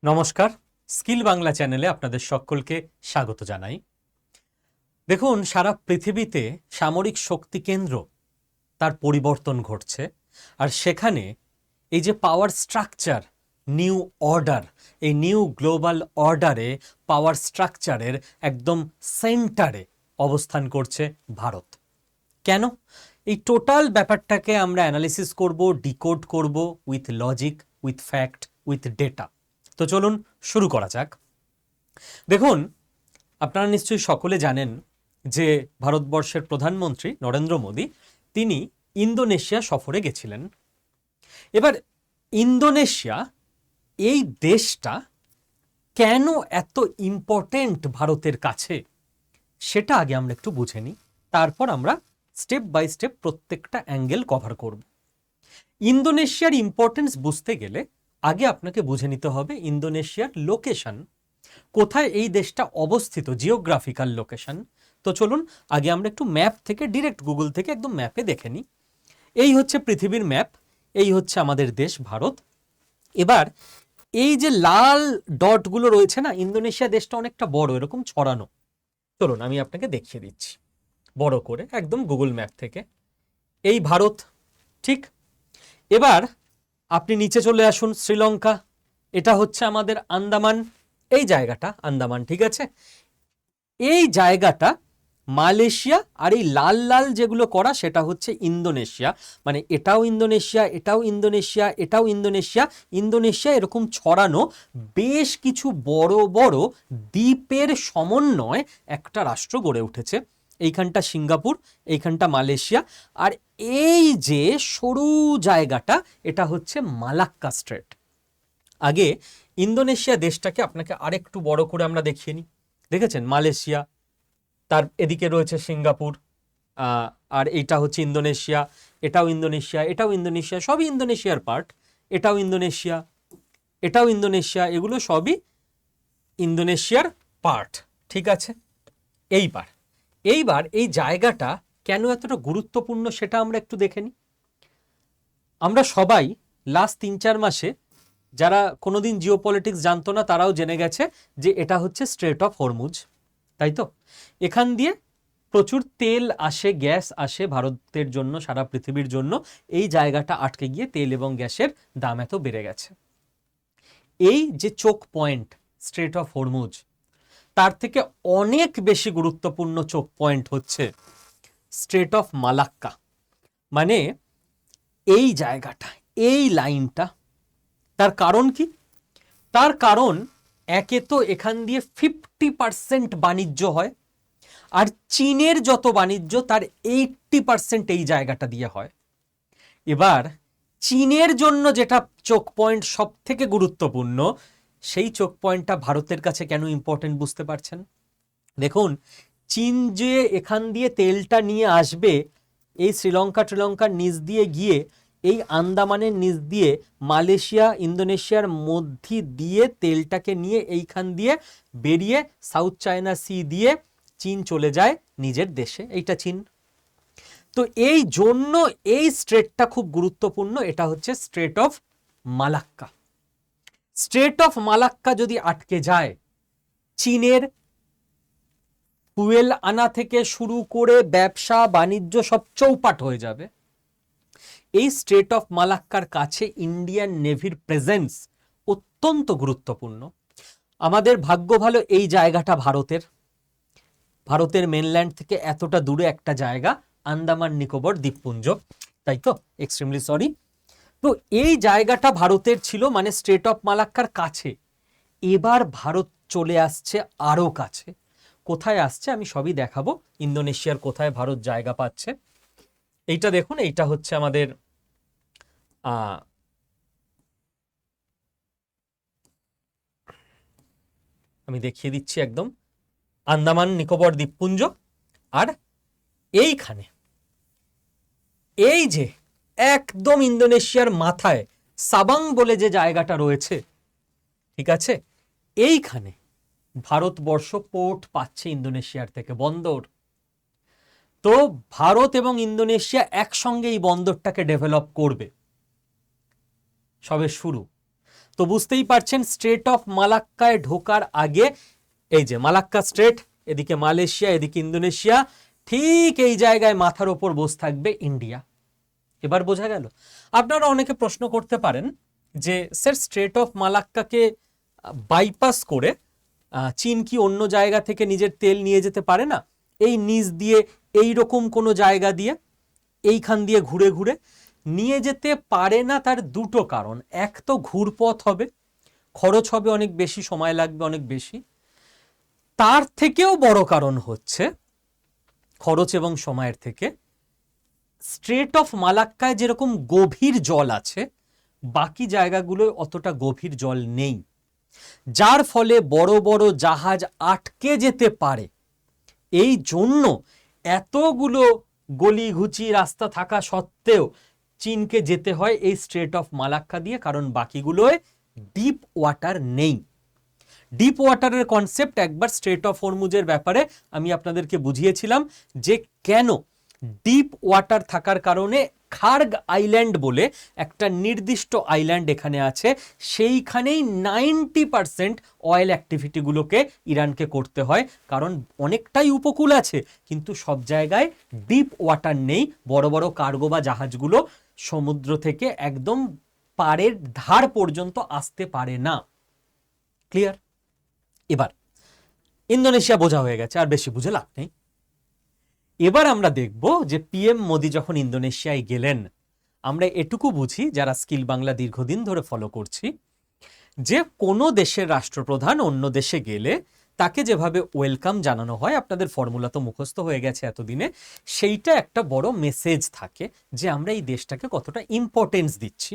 নমস্কার, স্কিল বাংলা চ্যানেলে আপনাদের সকলকে স্বাগত জানাই। দেখুন, সারা পৃথিবীতে সামরিক শক্তি কেন্দ্র তার পরিবর্তন ঘটছে, আর সেখানে এই যে পাওয়ার স্ট্রাকচার, নিউ অর্ডার, এই নিউ গ্লোবাল অর্ডারে পাওয়ার স্ট্রাকচারের একদম সেন্টারে অবস্থান করছে ভারত। কেন? এই টোটাল ব্যাপারটাকে আমরা অ্যানালিসিস করব, ডিকোড করব with logic, with fact, with data. তো চলুন শুরু করা যাক। দেখুন, আপনারা নিশ্চয়ই সকলে জানেন যে ভারতবর্ষের প্রধানমন্ত্রী নরেন্দ্র মোদী তিনি ইন্দোনেশিয়া সফরে গেছিলেন। এবার ইন্দোনেশিয়া এই দেশটা কেন এত ইম্পর্টেন্ট ভারতের কাছে সেটা আগে আমরা একটু বুঝে নিই, তারপর আমরা স্টেপ বাই স্টেপ প্রত্যেকটা অ্যাঙ্গেল কভার করব। ইন্দোনেশিয়ার ইম্পর্টেন্স বুঝতে গেলে আগে আপনাকে বুঝে নিতে হবে ইন্দোনেশিয়ার লোকেশন, কোথায় এই দেশটা অবস্থিত, জিওগ্রাফিক্যাল লোকেশন। তো চলুন আগে আমরা একটু ম্যাপ থেকে, ডিরেক্ট গুগল থেকে একদম ম্যাপে দেখে নিই। এই হচ্ছে পৃথিবীর ম্যাপ, এই হচ্ছে আমাদের দেশ ভারত। এবার এই যে লাল ডটগুলো রয়েছে না, ইন্দোনেশিয়া দেশটা অনেকটা বড়, এরকম ছড়ানো। চলুন আমি আপনাকে দেখিয়ে দিচ্ছি বড় করে একদম গুগল ম্যাপ থেকে। এই ভারত, ঠিক। এবার আপনি নিচে চলে আসুন, শ্রীলঙ্কা, এটা হচ্ছে আমাদের আন্দামান, এই জায়গাটা আন্দামান, ঠিক আছে। এই জায়গাটা মালয়েশিয়া, আর এই লাল লাল যেগুলো করা সেটা হচ্ছে ইন্দোনেশিয়া। মানে এটাও ইন্দোনেশিয়া, এটাও ইন্দোনেশিয়া, এটাও ইন্দোনেশিয়া। ইন্দোনেশিয়া এরকম ছড়ানো বেশ কিছু বড় বড় দ্বীপের সমন্বয় একটা রাষ্ট্র গড়ে উঠেছে। এইখানটা সিঙ্গাপুর, এইখানটা মালয়েশিয়া, আর এই যে সরু জায়গাটা এটা হচ্ছে মালাক্কা স্ট্রেট। আগে ইন্দোনেশিয়া দেশটাকে আপনাকে আরেকটু বড় করে আমরা দেখিয়ে নিই। দেখেছেন মালয়েশিয়া, তার এদিকে রয়েছে সিঙ্গাপুর, আর এইটা হচ্ছে ইন্দোনেশিয়া, এটাও ইন্দোনেশিয়া, এটাও ইন্দোনেশিয়া, সবই ইন্দোনেশিয়ার পার্ট। এটাও ইন্দোনেশিয়া, এটাও ইন্দোনেশিয়া, এগুলো সবই ইন্দোনেশিয়ার পার্ট, ঠিক আছে। এইবার এই জায়গাটা কেন এতটা গুরুত্বপূর্ণ সেটা আমরা একটু দেখে নিই। আমরা সবাই লাস্ট 3-4 মাসে, যারা কোনোদিন জিওপলিটিক্স জানতো না তারাও জেনে গেছে যে এটা হচ্ছে স্ট্রেট অফ হরমুজ, তাই তো। এখান দিয়ে প্রচুর তেল আসে, গ্যাস আসে ভারতের জন্য, সারা পৃথিবীর জন্য। এই জায়গাটা আটকে গিয়ে তেল এবং গ্যাসের দাম এত বেড়ে গেছে। এই যে চোক পয়েন্ট স্ট্রেট অফ হরমুজ, তার থেকে অনেক বেশি গুরুত্বপূর্ণ চোক পয়েন্ট হচ্ছে স্ট্রেট অফ মালাক্কা। মানে এই জায়গাটা, এই লাইনটা, তার কারণ কি? তার কারণ একে তো এখান দিয়ে 50% বাণিজ্য হয়, আর চীনের যত বাণিজ্য তার 80% এই জায়গাটা দিয়ে হয়। এবার চীনের জন্য যেটা চোক পয়েন্ট সব থেকে গুরুত্বপূর্ণ, সেই চোক পয়েন্টটা ভারতের কাছে কেন ইম্পর্টেন্ট বুঝতে পারছেন? দেখুন, চীন যে এখান দিয়ে তেলটা নিয়ে আসবে, এই শ্রীলঙ্কার নিচ দিয়ে গিয়ে, এই আন্দামানের নিচ দিয়ে মালয়েশিয়া ইন্দোনেশিয়ার মধ্যে দিয়ে তেলটাকে নিয়ে এইখান দিয়ে বেরিয়ে সাউথ চায়না সি দিয়ে চীন চলে যায় নিজের দেশে, এইটা চীন। তো এই জন্য এই স্ট্রেটটা খুব গুরুত্বপূর্ণ, এটা হচ্ছে strait of Malacca. Strait of Malacca যদি আটকে যায়, চীনের ফুয়েল আনা থেকে শুরু করে ব্যবসা বাণিজ্য সব চৌপাট হয়ে যাবে। এই স্ট্রেট অফ মালাক্কার কাছে ইন্ডিয়ান নেভির প্রেজেন্স অত্যন্ত গুরুত্বপূর্ণ। আমাদের ভাগ্য ভালো এই জায়গাটা ভারতের মেনল্যান্ড থেকে এতটা দূরে একটা জায়গা, আন্দামান নিকোবর দ্বীপপুঞ্জ, তাই তো, এক্সট্রিমলি সরি। তো এই জায়গাটা ভারতের ছিল, মানে স্ট্রেট অফ মালাক্কার কাছে। এবার ভারত চলে আসছে আরো কাছে। কোথায় আসছে আমি সবই দেখাবো, ইন্দোনেশিয়ার কোথায় ভারত জায়গা পাচ্ছে। এইটা দেখুন, এইটা হচ্ছে আমাদের আমি দেখিয়ে দিচ্ছি একদম আন্দামান নিকোবর দ্বীপপুঞ্জ। আর এইখানে এই যে একদম ইন্দোনেশিয়ার মাথায় সাবাং বলে যে জায়গাটা রয়েছে, ঠিক আছে, এইখানে ভারতবর্ষ পোর্ট পাচ্ছে ইন্দোনেশিয়ার থেকে, বন্দর। তো ভারত এবং ইন্দোনেশিয়া একসঙ্গে এই বন্দরটাকে ডেভেলপ করবে, সবে শুরু। তো বুঝতেই পারছেন স্ট্রেট অফ মালাক্কায় ঢোকার আগে এই যে মালাক্কা স্ট্রেট, এদিকে মালয়েশিয়া, এদিকে ইন্দোনেশিয়া, ঠিক এই জায়গায় মাথার ওপর বসে থাকবে ইন্ডিয়া। এবার বোঝা গেল? আপনারা অনেকে প্রশ্ন করতে পারেন যে স্যার স্ট্রেট অফ মালাক্কাকে বাইপাস করে চীন কি অন্য জায়গা থেকে নিজের তেল নিয়ে যেতে পারে না, এই নিচ দিয়ে এই রকম কোনো জায়গা দিয়ে এইখান দিয়ে ঘুরে ঘুরে নিয়ে যেতে পারে না? তার দুটো কারণ। এক তো ঘুরপথ হবে, খরচ হবে অনেক বেশি, সময় লাগবে অনেক বেশি। তার থেকেও বড় কারণ হচ্ছে খরচ এবং সময়ের থেকে স্ট্রেট অফ মালাক্কায় যেরকম গভীর জল আছে, বাকি জায়গাগুলোয় অতটা গভীর জল নেই, যার ফলে বড় বড় জাহাজ আটকে যেতে পারে। এই জন্য এতগুলো গলিঘুচি রাস্তা থাকা সত্ত্বেও চীনকে যেতে হয় এই স্ট্রেট অফ মালাক্কা দিয়ে, কারণ বাকিগুলোয় ডিপ ওয়াটার নেই। ডিপ ওয়াটারের কনসেপ্ট একবার স্ট্রেট অফ হরমুজের ব্যাপারে আমি আপনাদেরকে বুঝিয়েছিলাম যে কেন ডিপ ওয়াটার থাকার কারণে খার্গ আইল্যান্ড বলে একটা নির্দিষ্ট আইল্যান্ড এখানে আছে, সেইখানেই 90% অয়েল অ্যাক্টিভিটিগুলোকে ইরানকে করতে হয়, কারণ অনেকটাই উপকূল আছে কিন্তু সব জায়গায় ডিপ ওয়াটার নেই। বড় বড় কার্গো বা জাহাজগুলো সমুদ্র থেকে একদম পাড়ের ধার পর্যন্ত আসতে পারে না। ক্লিয়ার? এবার ইন্দোনেশিয়া বোঝা হয়ে গেছে, আর বেশি বুঝে লাভ নেই। এবার আমরা দেখব যে পিএম মোদি যখন ইন্দোনেশিয়ায় গেলেন, আমরা এটুকু বুঝি যারা স্কিল বাংলা দীর্ঘদিন ধরে ফলো করছি, যে কোনো দেশের রাষ্ট্রপ্রধান অন্য দেশে গেলে তাকে যেভাবে ওয়েলকাম জানানো হয়, আপনাদের ফর্মুলা তো মুখস্থ হয়ে গেছে এতদিনে, সেইটা একটা বড় মেসেজ থাকে যে আমরা এই দেশটাকে কতটা ইম্পর্টেন্স দিচ্ছি।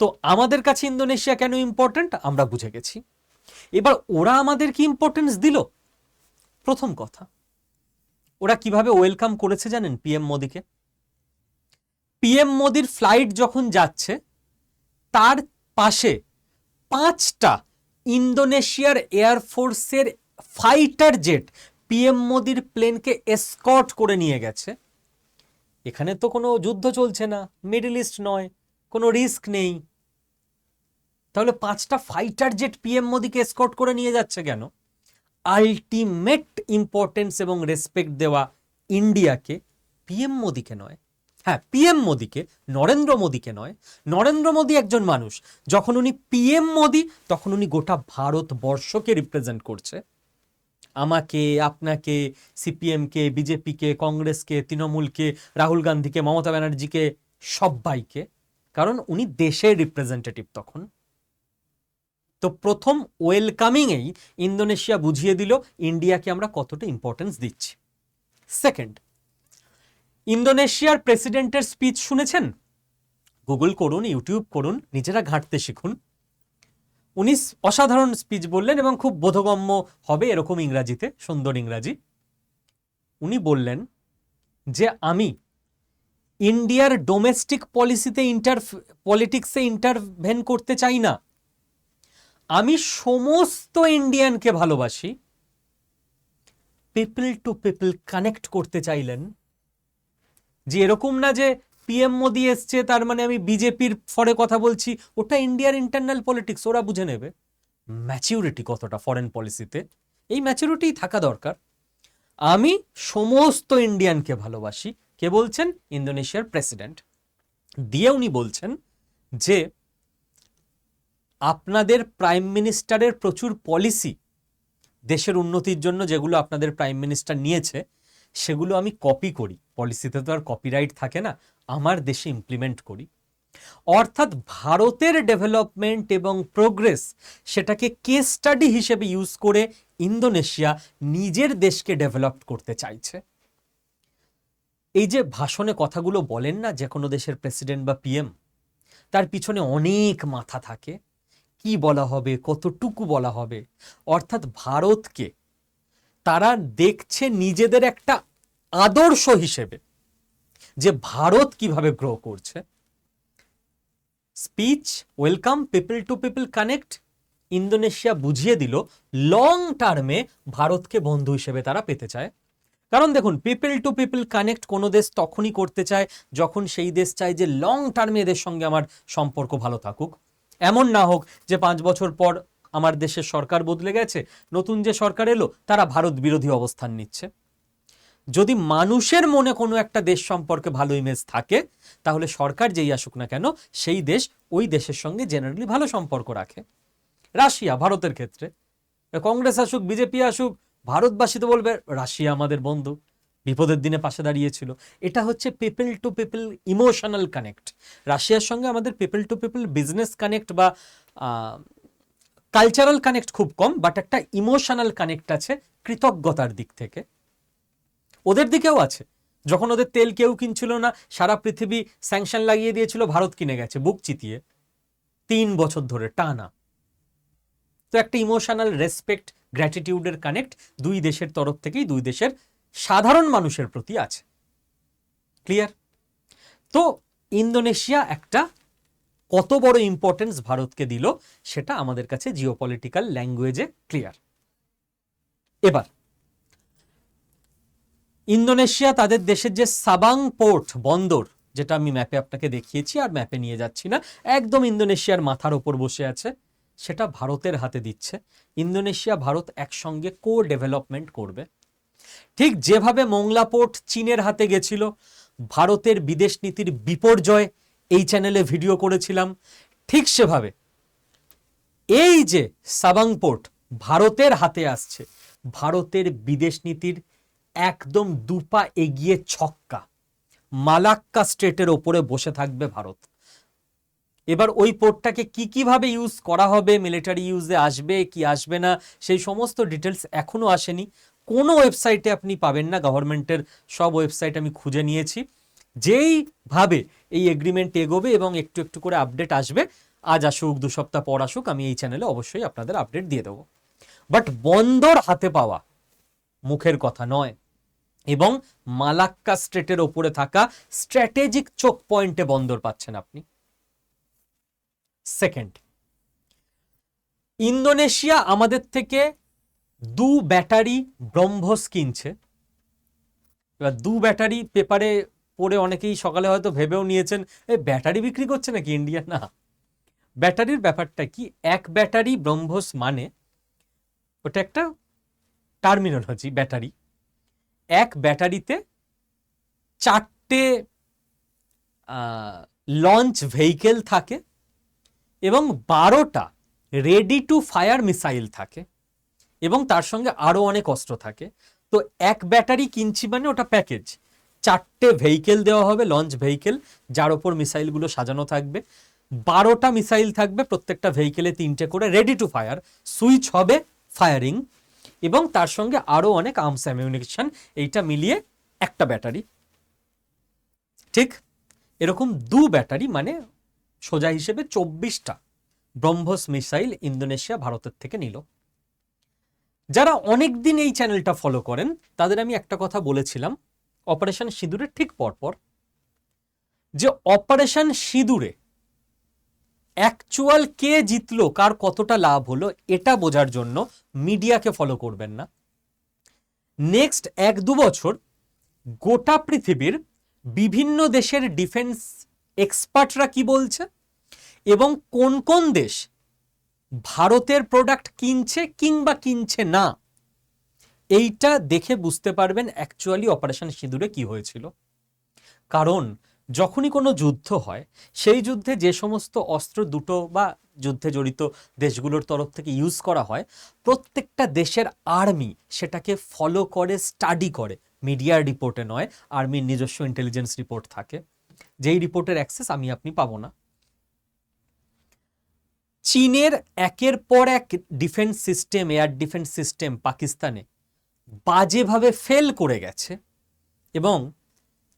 তো আমাদের কাছে ইন্দোনেশিয়া কেন ইম্পর্টেন্ট আমরা বুঝে গেছি। এবার ওরা আমাদের কি ইম্পর্টেন্স দিল? প্রথম কথা, ওরা কিভাবে ওয়েলকাম করেছে জানেন পিএম মোদিকে? পিএম মোদির ফ্লাইট যখন যাচ্ছে তার পাশে 5টা ইন্দোনেশিয়ার এয়ারফোর্সের ফাইটার জেট পিএম মোদির প্লেনকে এসকর্ট করে নিয়ে গেছে। এখানে তো কোনো যুদ্ধ চলছে না, মিডল ইস্ট নয়, কোনো রিস্ক নেই, তাহলে 5টা ফাইটার জেট পিএম মোদিকে এসকর্ট করে নিয়ে যাচ্ছে কেন? আলটিমেট ইম্পর্টেন্স এবং রেসপেক্ট দেওয়া ইন্ডিয়াকে, পিএম মোদিকে নয়। হ্যাঁ, পিএম মোদিকে, নরেন্দ্র মোদিকে নয়। নরেন্দ্র মোদি একজন মানুষ, যখন উনি পিএম মোদি তখন উনি গোটা ভারতবর্ষকে রিপ্রেজেন্ট করছে, আমাকে, আপনাকে, সিপিএমকে, বিজেপিকে, কংগ্রেসকে, তৃণমূলকে, রাহুল গান্ধীকে, মমতা ব্যানার্জিকে, সবাইকে, কারণ উনি দেশের রিপ্রেজেন্টেটিভ তখন। তো প্রথম ওয়েলকামিংয়েই ইন্দোনেশিয়া বুঝিয়ে দিল ইন্ডিয়াকে আমরা কতটা ইম্পর্টেন্স দিচ্ছি। সেকেন্ড, ইন্দোনেশিয়ার প্রেসিডেন্টের স্পিচ শুনেছেন? গুগল করুন, ইউটিউব করুন, নিজেরা ঘাঁটতে শিখুন। উনি অসাধারণ স্পিচ বললেন এবং খুব বোধগম্য হবে এরকম ইংরাজিতে, সুন্দর ইংরাজি। উনি বললেন যে আমি ইন্ডিয়ার ডোমেস্টিক পলিটিক্সে ইন্টারভেন করতে চাই না, আমি সমস্ত ইন্ডিয়ানকে ভালোবাসি। পিপল টু পিপল কানেক্ট করতে চাইলেন, যে এরকম না যে পিএম মোদি এসছে তার মানে আমি বিজেপির ফরে কথা বলছি, ওটা ইন্ডিয়ার ইন্টারনাল পলিটিক্স, ওরা বুঝে নেবে। ম্যাচিউরিটি কতটা ফরেন পলিসিতে, এই ম্যাচিউরিটি থাকা দরকার। আমি সমস্ত ইন্ডিয়ানকে ভালোবাসি, কে বলছেন? ইন্দোনেশিয়ার প্রেসিডেন্ট। দিয়ে উনি বলছেন যে আপনাদের প্রাইম মিনিস্টারের প্রচুর পলিসি, দেশের উন্নতির জন্য যেগুলো আপনাদের প্রাইম মিনিস্টার নিয়েছে সেগুলো আমি কপি করি, পলিসিতে তো আর কপিরাইট থাকে না, আমার দেশে ইমপ্লিমেন্ট করি। অর্থাৎ ভারতের ডেভেলপমেন্ট এবং প্রোগ্রেস সেটাকে কেস স্টাডি হিসেবে ইউজ করে ইন্দোনেশিয়া নিজের দেশকে ডেভেলপ করতে চাইছে। এই যে ভাষণে কথাগুলো বলেন না যে কোনো দেশের প্রেসিডেন্ট বা পিএম, তার পিছনে অনেক মাথা থাকে, কি বলা হবে, কতটুকু বলা হবে। অর্থাৎ ভারতকে তারা দেখছে নিজেদের একটা আদর্শ হিসেবে, যে ভারত কিভাবে গ্রো করছে। Speech, welcome, people to people connect, Indonesia বুঝিয়ে দিল লং টার্মে ভারতকে বন্ধু হিসেবে তারা পেতে চায়। কারণ দেখুন, পিপল টু পিপল কানেক্ট কোনো দেশ তখনই করতে চায় যখন সেই দেশ চায় যে লং টার্মে এদের সঙ্গে আমার সম্পর্ক ভালো থাকুক। এমন না হোক যে 5 বছর পর আমার দেশের সরকার বদলে গেছে, নতুন যে সরকার এলো তারা ভারত বিরোধী অবস্থান নিচ্ছে। যদি মানুষের মনে কোনো একটা দেশ সম্পর্কে ভালো ইমেজ থাকে, তাহলে সরকার যেই আসুক না কেন সেই দেশ ওই দেশের সঙ্গে জেনারেলি ভালো সম্পর্ক রাখে। রাশিয়া ভারতের ক্ষেত্রে, কংগ্রেস আসুক বিজেপি আসুক, ভারতবাসী তো বলবে রাশিয়া আমাদের বন্ধু, বিপদের দিনে পাশে দাঁড়িয়েছিল। এটা হচ্ছে people to people emotional connect. রাশিয়ার সঙ্গে আমাদের people to people business connect বা কালচারাল কানেক্ট খুব কম, বাট একটা ইমোশনাল কানেক্ট আছে কৃতজ্ঞতার দিক থেকে। ওদের দিকেও আছে। যখন ওদের তেল কেউ কিনছিল না, সারা পৃথিবী স্যাংশন লাগিয়ে দিয়েছিল, ভারত কিনে গেছে বুক চিতিয়ে 3 বছর ধরে টানা। তো একটা ইমোশনাল রেসপেক্ট, গ্র্যাটিটিউডের কানেক্ট দুই দেশের তরফ থেকেই দুই দেশের সাধারণ মানুষের প্রতি আছে। ক্লিয়ার? তো ইন্দোনেশিয়া একটা কত বড় ইম্পর্টেন্স ভারতকে দিল সেটা আমাদের কাছে জিওপলিটিক্যাল ল্যাঙ্গুয়েজে ক্লিয়ার। এবার ইন্দোনেশিয়া তাদের দেশের যে সাবাং পোর্ট বন্দর, যেটা আমি ম্যাপে আপনাকে দেখিয়েছি আর ম্যাপে নিয়ে যাচ্ছি না, একদম ইন্দোনেশিয়ার মাথার ওপর বসে আছে, সেটা ভারতের হাতে দিচ্ছে। ইন্দোনেশিয়া ভারত একসঙ্গে কো ডেভেলপমেন্ট করবে। ঠিক যেভাবে মোংলা পোর্ট চীনের হাতে গেছিল, ভারতের বিদেশ নীতির বিপর্যয় এই চ্যানেলে ভিডিও করেছিলাম, ঠিক সেভাবে এই যে সাবাং পোর্ট ভারতের হাতে আসছে, ভারতের বিদেশ নীতির একদম দুপা এগিয়ে ছক্কা, মালাক্কা স্টেটের ওপরে বসে থাকবে ভারত। এবার ওই পোর্টটাকে কিভাবে ইউজ করা হবে, মিলিটারি ইউজে আসবে কি আসবে না, সেই সমস্ত ডিটেলস এখনো আসেনি। কোনো ওয়েবসাইটে আপনি পাবেন না, গভর্নমেন্টের সব ওয়েবসাইট আমি খুঁজে নিয়েছি। যেইভাবে এই এগ্রিমেন্ট এগোবে এবং একটু একটু করে আপডেট আসবে, আজ আসুক 2 সপ্তাহ পর আসুক, আমি এই চ্যানেলে অবশ্যই আপনাদের আপডেট দিয়ে দেবো। বাট বন্দর হাতে পাওয়া মুখের কথা নয়, এবং মালাক্কা স্ট্রেটের ওপরে থাকা স্ট্র্যাটেজিক চোক পয়েন্টে বন্দর পাচ্ছেন আপনি। সেকেন্ড, ইন্দোনেশিয়া আমাদের থেকে 2 ব্যাটারি ব্রহ্মস কিনছে। এবার 2 ব্যাটারি পেপারে পড়ে অনেকেই সকালে হয়তো ভেবেও নিয়েছেন ব্যাটারি বিক্রি করছে নাকি ইন্ডিয়া। না, ব্যাটারির ব্যাপারটা কি, 1 ব্যাটারি ব্রহ্মস মানে ওটা একটা টার্মিনোলজি। ব্যাটারি, 1 ব্যাটারিতে 4টে লঞ্চ ভেহিকেল থাকে এবং 12টা রেডি টু ফায়ার মিসাইল থাকে, এবং তার সঙ্গে আরো অনেক অস্ত্র থাকে। তো 1 ব্যাটারি কিনছি মানে ওটা প্যাকেজ, 4টে ভেহিকেল দেওয়া হবে, লঞ্চ ভেহিকেল, যার ওপর মিসাইলগুলো সাজানো থাকবে। 12টা মিসাইল থাকবে, প্রত্যেকটা ভেহিকেলে 3টে করে, রেডি টু ফায়ার, সুইচ হবে ফায়ারিং, এবং তার সঙ্গে আরো অনেক আর্মস অ্যামিউনিশন, এইটা মিলিয়ে একটা ব্যাটারি। ঠিক এরকম 2 ব্যাটারি মানে সোজা হিসেবে 24টা ব্রহ্মস মিসাইল ইন্দোনেশিয়া ভারতের থেকে নিল। যারা অনেকদিন এই চ্যানেলটা ফলো করেন তাদের আমি একটা কথা বলেছিলাম অপারেশন সিঁদুরের ঠিক পরপর, যে অপারেশন সিঁদুরে অ্যাকচুয়াল কে জিতলো, কার কতটা লাভ হলো, এটা বোঝার জন্য মিডিয়াকে ফলো করবেন না। নেক্সট 1-2 বছর গোটা পৃথিবীর বিভিন্ন দেশের ডিফেন্স এক্সপার্টরা কি বলছে এবং কোন কোন দেশ ভারতের প্রোডাক্ট কিনছে কিংবা কিনছে না, এইটা দেখে বুঝতে পারবেন অ্যাকচুয়ালি অপারেশন সিঁদুরে কি হয়েছিল। কারণ যখনই কোনো যুদ্ধ হয়, সেই যুদ্ধে যে সমস্ত অস্ত্র দুটো বা যুদ্ধে জড়িত দেশগুলোর তরফ থেকে ইউজ করা হয়, প্রত্যেকটা দেশের আর্মি সেটাকে ফলো করে, স্টাডি করে, মিডিয়ার রিপোর্টে নয়, আর্মির নিজস্ব ইন্টেলিজেন্স রিপোর্ট থাকে, যেই রিপোর্টের অ্যাক্সেস আমি আপনি পাবো না। চীনের একের পর এক defence system, air defence system পাকিস্তানে বাজেভাবে ফেল করে গেছে, এবং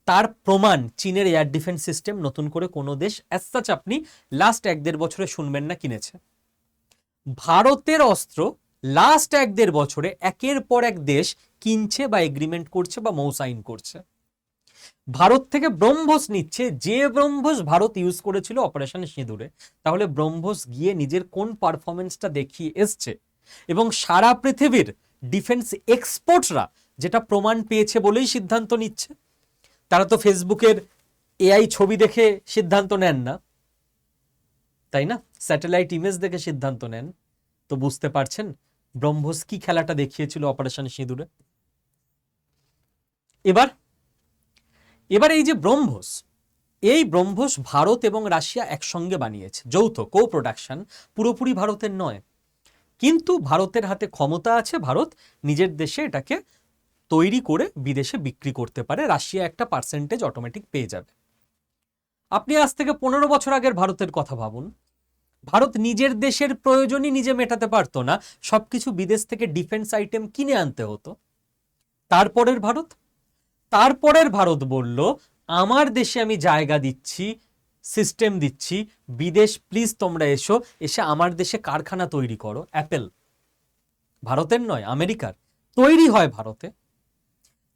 তার প্রমাণ চীনের এয়ার ডিফেন্স সিস্টেম নতুন করে কোনো দেশ অ্যাজ সাচ আপনি লাস্ট 1-1.5 বছরে শুনবেন না কিনেছে। ভারতের অস্ত্র লাস্ট 1-1.5 বছরে একের পর এক দেশ কিনছে বা এগ্রিমেন্ট করছে বা মৌসাইন করছে। ভারত থেকে ব্রহ্মস নিচ্ছে, যে ব্রহ্মস ভারত ইউজ করেছিল অপারেশন সিঁদুরে। তাহলে ব্রহ্মস গিয়ে নিজের কোন পারফরমেন্সটা দেখিয়ে এসছে, এবং সারা পৃথিবীর ডিফেন্স এক্সপার্টরা যেটা প্রমাণ পেয়েছে বলেই সিদ্ধান্ত নিচ্ছে। তারা তো ফেসবুকের এআই ছবি দেখে সিদ্ধান্ত নেন না, তাই না? স্যাটেলাইট ইমেজ দেখে সিদ্ধান্ত নেন। তো বুঝতে পারছেন ব্রহ্মোস কি খেলাটা দেখিয়েছিল অপারেশন সিঁদুরে। এবার এবার এই যে ব্রহ্মোস, এই ব্রহ্মোস ভারত এবং রাশিয়া একসঙ্গে বানিয়েছে, যৌথ কো প্রোডাকশন, পুরোপুরি ভারতের নয়, কিন্তু ভারতের হাতে ক্ষমতা আছে, ভারত নিজের দেশে এটাকে তৈরি করে বিদেশে বিক্রি করতে পারে, রাশিয়া একটা পার্সেন্টেজ অটোমেটিক পেয়ে যাবে। আপনি আজ থেকে 15 বছর আগের ভারতের কথা ভাবুন। ভারত নিজের দেশের প্রয়োজনই নিজে মেটাতে পারতো না, সবকিছু বিদেশ থেকে ডিফেন্স আইটেম কিনে আনতে হতো। তারপরের ভারত বলল, আমার দেশে আমি জায়গা দিচ্ছি, সিস্টেম দিচ্ছি, বিদেশ প্লিজ তোমরা এসে আমার দেশে কারখানা তৈরি করো। অ্যাপেল ভারতের নয়, আমেরিকার, তৈরি হয় ভারতে।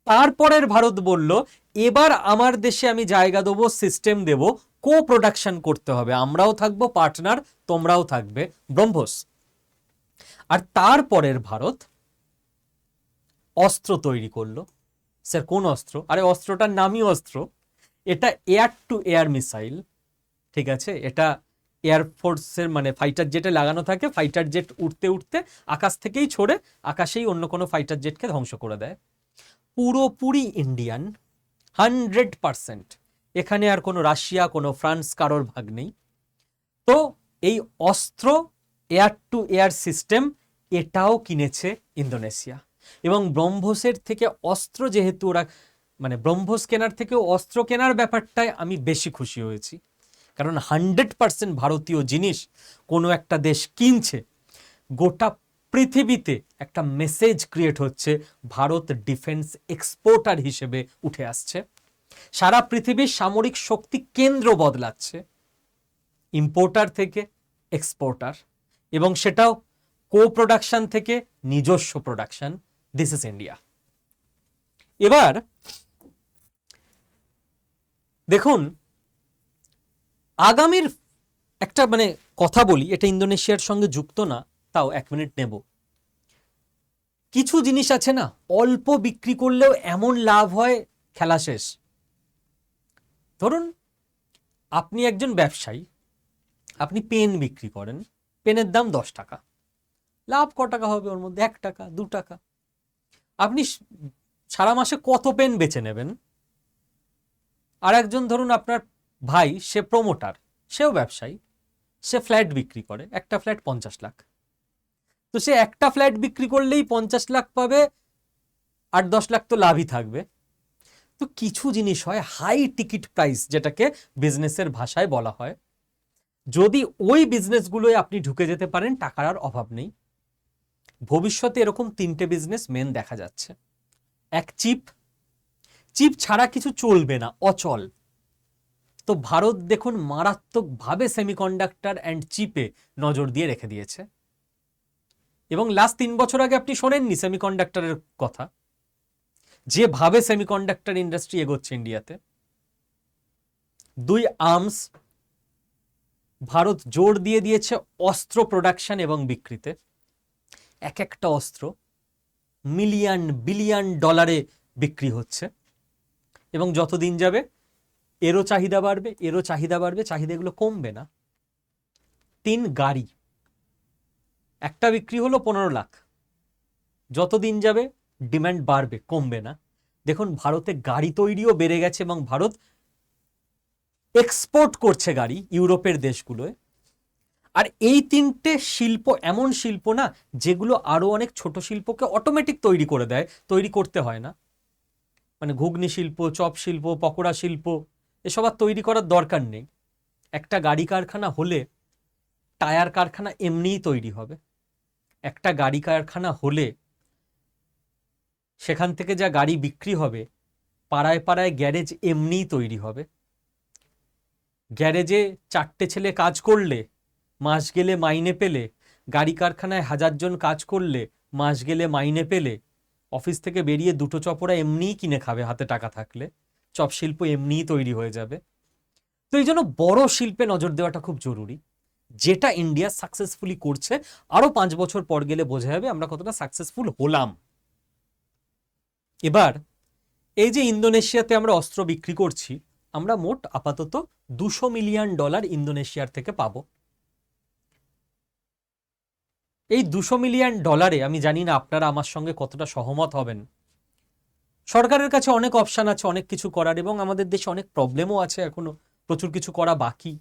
তারপরের ভারত বলল, এবার আমার দেশে আমি জায়গা দেবো, সিস্টেম দেব, কো প্রোডাকশন করতে হবে, আমরাও থাকবো পার্টনার, তোমরাও থাকবে, ব্রহ্মোস। আর তারপরের ভারত অস্ত্র তৈরি করলো। স্যার কোন অস্ত্র? আরে অস্ত্রটার নামই অস্ত্র, এটা এয়ার টু এয়ার মিসাইল, ঠিক আছে? এটা এয়ারফোর্সের মানে ফাইটার জেটে লাগানো থাকে, ফাইটার জেট উঠতে উঠতে আকাশ থেকেই ছড়ে আকাশেই অন্য কোনো ফাইটার জেটকে ধ্বংস করে দেয়। পুরোপুরি ইন্ডিয়ান, 100%। এখানে আর কোনো রাশিয়া, কোনো ফ্রান্স কারোর ভাগ নেই। তো এই অস্ত্র, এয়ার টু এয়ার সিস্টেম, এটাও কিনেছে ইন্দোনেশিয়া। এবং ব্রহ্মোসের থেকে অস্ত্র যেহেতু ওরা মানে ব্রহ্মোস কেনার থেকেও অস্ত্র কেনার ব্যাপারটায় আমি বেশি খুশি হয়েছি, কারণ 100% ভারতীয় জিনিস কোনো একটা দেশ কিনছে, গোটা পৃথিবীতে একটা মেসেজ ক্রিয়েট হচ্ছে, ভারত ডিফেন্স এক্সপোর্টার হিসেবে উঠে আসছে, সারা পৃথিবীর সামরিক শক্তি কেন্দ্র বদলাচ্ছে, ইম্পোর্টার থেকে এক্সপোর্টার, এবং সেটাও কো প্রোডাকশন থেকে নিজস্ব প্রোডাকশন। This is India. এবার দেখুন, আগামীর একটা মানে কথা বলি, এটা ইন্দোনেশিয়ার সঙ্গে যুক্ত না, তাও 1 মিনিট নেব। কিছু জিনিস আছে না, অল্প বিক্রি করলেও এমন লাভ হয়, খেলা শেষ। ধরুন আপনি একজন ব্যবসায়ী, আপনি পেন বিক্রি করেন, পেনের দাম 10 টাকা, লাভ ক টাকা হবে ওর মধ্যে? 1 টাকা, 2 টাকা। আপনি সারা মাসে কত পেন বেচে নেবেন? আর একজন ধরুন আপনার ভাই, সে প্রমোটার, সেও ব্যবসায়ী, সে ফ্ল্যাট বিক্রি করে, একটা ফ্ল্যাট 50 লাখ। তো সে একটা ফ্ল্যাট বিক্রি করলেই 50 লাখ পাবে, 8-10 লাখ তো লাভই থাকবে। তো কিছু জিনিস হয় হাই টিকিট প্রাইস, যেটাকে বিজনেসের ভাষায় বলা হয়, যদি ওই বিজনেসগুলোয় আপনি ঢুকে যেতে পারেন, টাকার আর অভাব নেই। ভবিষ্যতে এরকম 3টে বিজনেস মেন দেখা যাচ্ছে। এক, চিপ ছাড়া কিছু চলবে না, অচল। তো ভারত দেখুন মারাত্মকভাবে সেমিকন্ডাক্টর অ্যান্ড চিপে নজর দিয়ে রেখে দিয়েছে, এবং লাস্ট 3 বছর আগে আপনি শোনেননি সেমিকন্ডাক্টরের কথা, যেভাবে সেমিকন্ডাক্টর ইন্ডাস্ট্রি এগোচ্ছে ইন্ডিয়াতে। 2, আর্মস, ভারত জোর দিয়ে দিয়েছে অস্ত্র প্রোডাকশন এবং বিক্রিতে। এক একটা অস্ত্র মিলিয়ন বিলিয়ন ডলারে বিক্রি হচ্ছে, এবং যতদিন যাবে এরও চাহিদা বাড়বে, চাহিদা এগুলো কমবে না। 3, গাড়ি, একটা বিক্রি হলো 15 লাখ, যতদিন যাবে ডিমান্ড বাড়বে, কমবে না। দেখুন ভারতে গাড়ি তৈরিও বেড়ে গেছে, এবং ভারত এক্সপোর্ট করছে গাড়ি ইউরোপের দেশগুলোয়। আর এই 3টে শিল্প এমন শিল্প না, যেগুলো আরো অনেক ছোট শিল্পকে অটোমেটিক তৈরি করে দেয়, তৈরি করতে হয় না। মানে ঘুগনি শিল্প, চপ শিল্প, পকোড়া শিল্প, এসব আর তৈরি করার দরকার নেই। একটা গাড়ি কারখানা হলে টায়ার কারখানা এমনিই তৈরি হবে। একটা গাড়ি কারখানা হলে সেখান থেকে যা গাড়ি বিক্রি হবে, পাড়ায় পাড়ায় গ্যারেজ এমনিই তৈরি হবে। গ্যারেজে 4টে ছেলে কাজ করলে মাস গেলে মাইনে পেলে, গাড়ি কারখানায় 1000 জন কাজ করলে মাস গেলে মাইনে পেলে, অফিস থেকে বেরিয়ে 2টো চপড়া এমনিই কিনে খাবে হাতে টাকা থাকলে, চপ শিল্প এমনিই তৈরি হয়ে যাবে। তো এই জন্য বড় শিল্পে নজর দেওয়াটা খুব জরুরি, যেটা ইন্ডিয়া সাকসেসফুলি করছে। আরো 5 বছর পর গেলে বোঝা যাবে আমরা কতটা সাকসেসফুল হলাম। এবার এই যে ইন্দোনেশিয়াতে আমরা অস্ত্র বিক্রি করছি, আমরা মোট আপাতত $200 মিলিয়ন ইন্দোনেশিয়ার থেকে পাবো। এই $200 মিলিয়ন, আমি জানি না আপনারা আমার সঙ্গে কতটা সহমত হবেন। সরকারের কাছে অনেক অপশান আছে, অনেক কিছু করার, এবং আমাদের দেশে অনেক প্রবলেমও আছে, এখনো প্রচুর কিছু করা বাকি,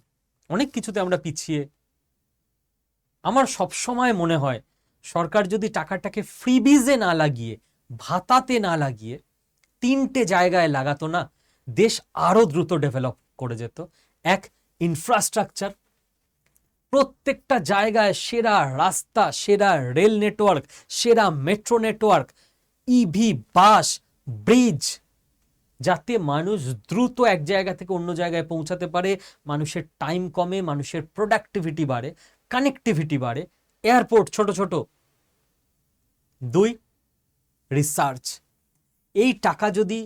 অনেক কিছুতে আমরা পিছিয়ে। আমার সবসময় মনে হয় সরকার যদি টাকাটাকে ফ্রিবিজে না লাগিয়ে, ভাতাতে না লাগিয়ে 3টে জায়গায় লাগাতো না, দেশ আরো দ্রুত ডেভেলপ করে যেত। এক, ইনফ্রাস্ট্রাকচার, প্রত্যেকটা জায়গায় সেরা রাস্তা, সেরা রেল নেটওয়ার্ক, সেরা মেট্রো নেটওয়ার্ক, ইভি বাস, ব্রিজ, যাতে মানুষ দ্রুত এক জায়গা থেকে অন্য জায়গায় পৌঁছাতে পারে, মানুষের টাইম কমে, মানুষের প্রোডাক্টিভিটি বাড়ে, কানেক্টিভিটি বাড়ে, এয়ারপোর্ট ছোট ছোট। 2, রিসার্চ। এই টাকা যদি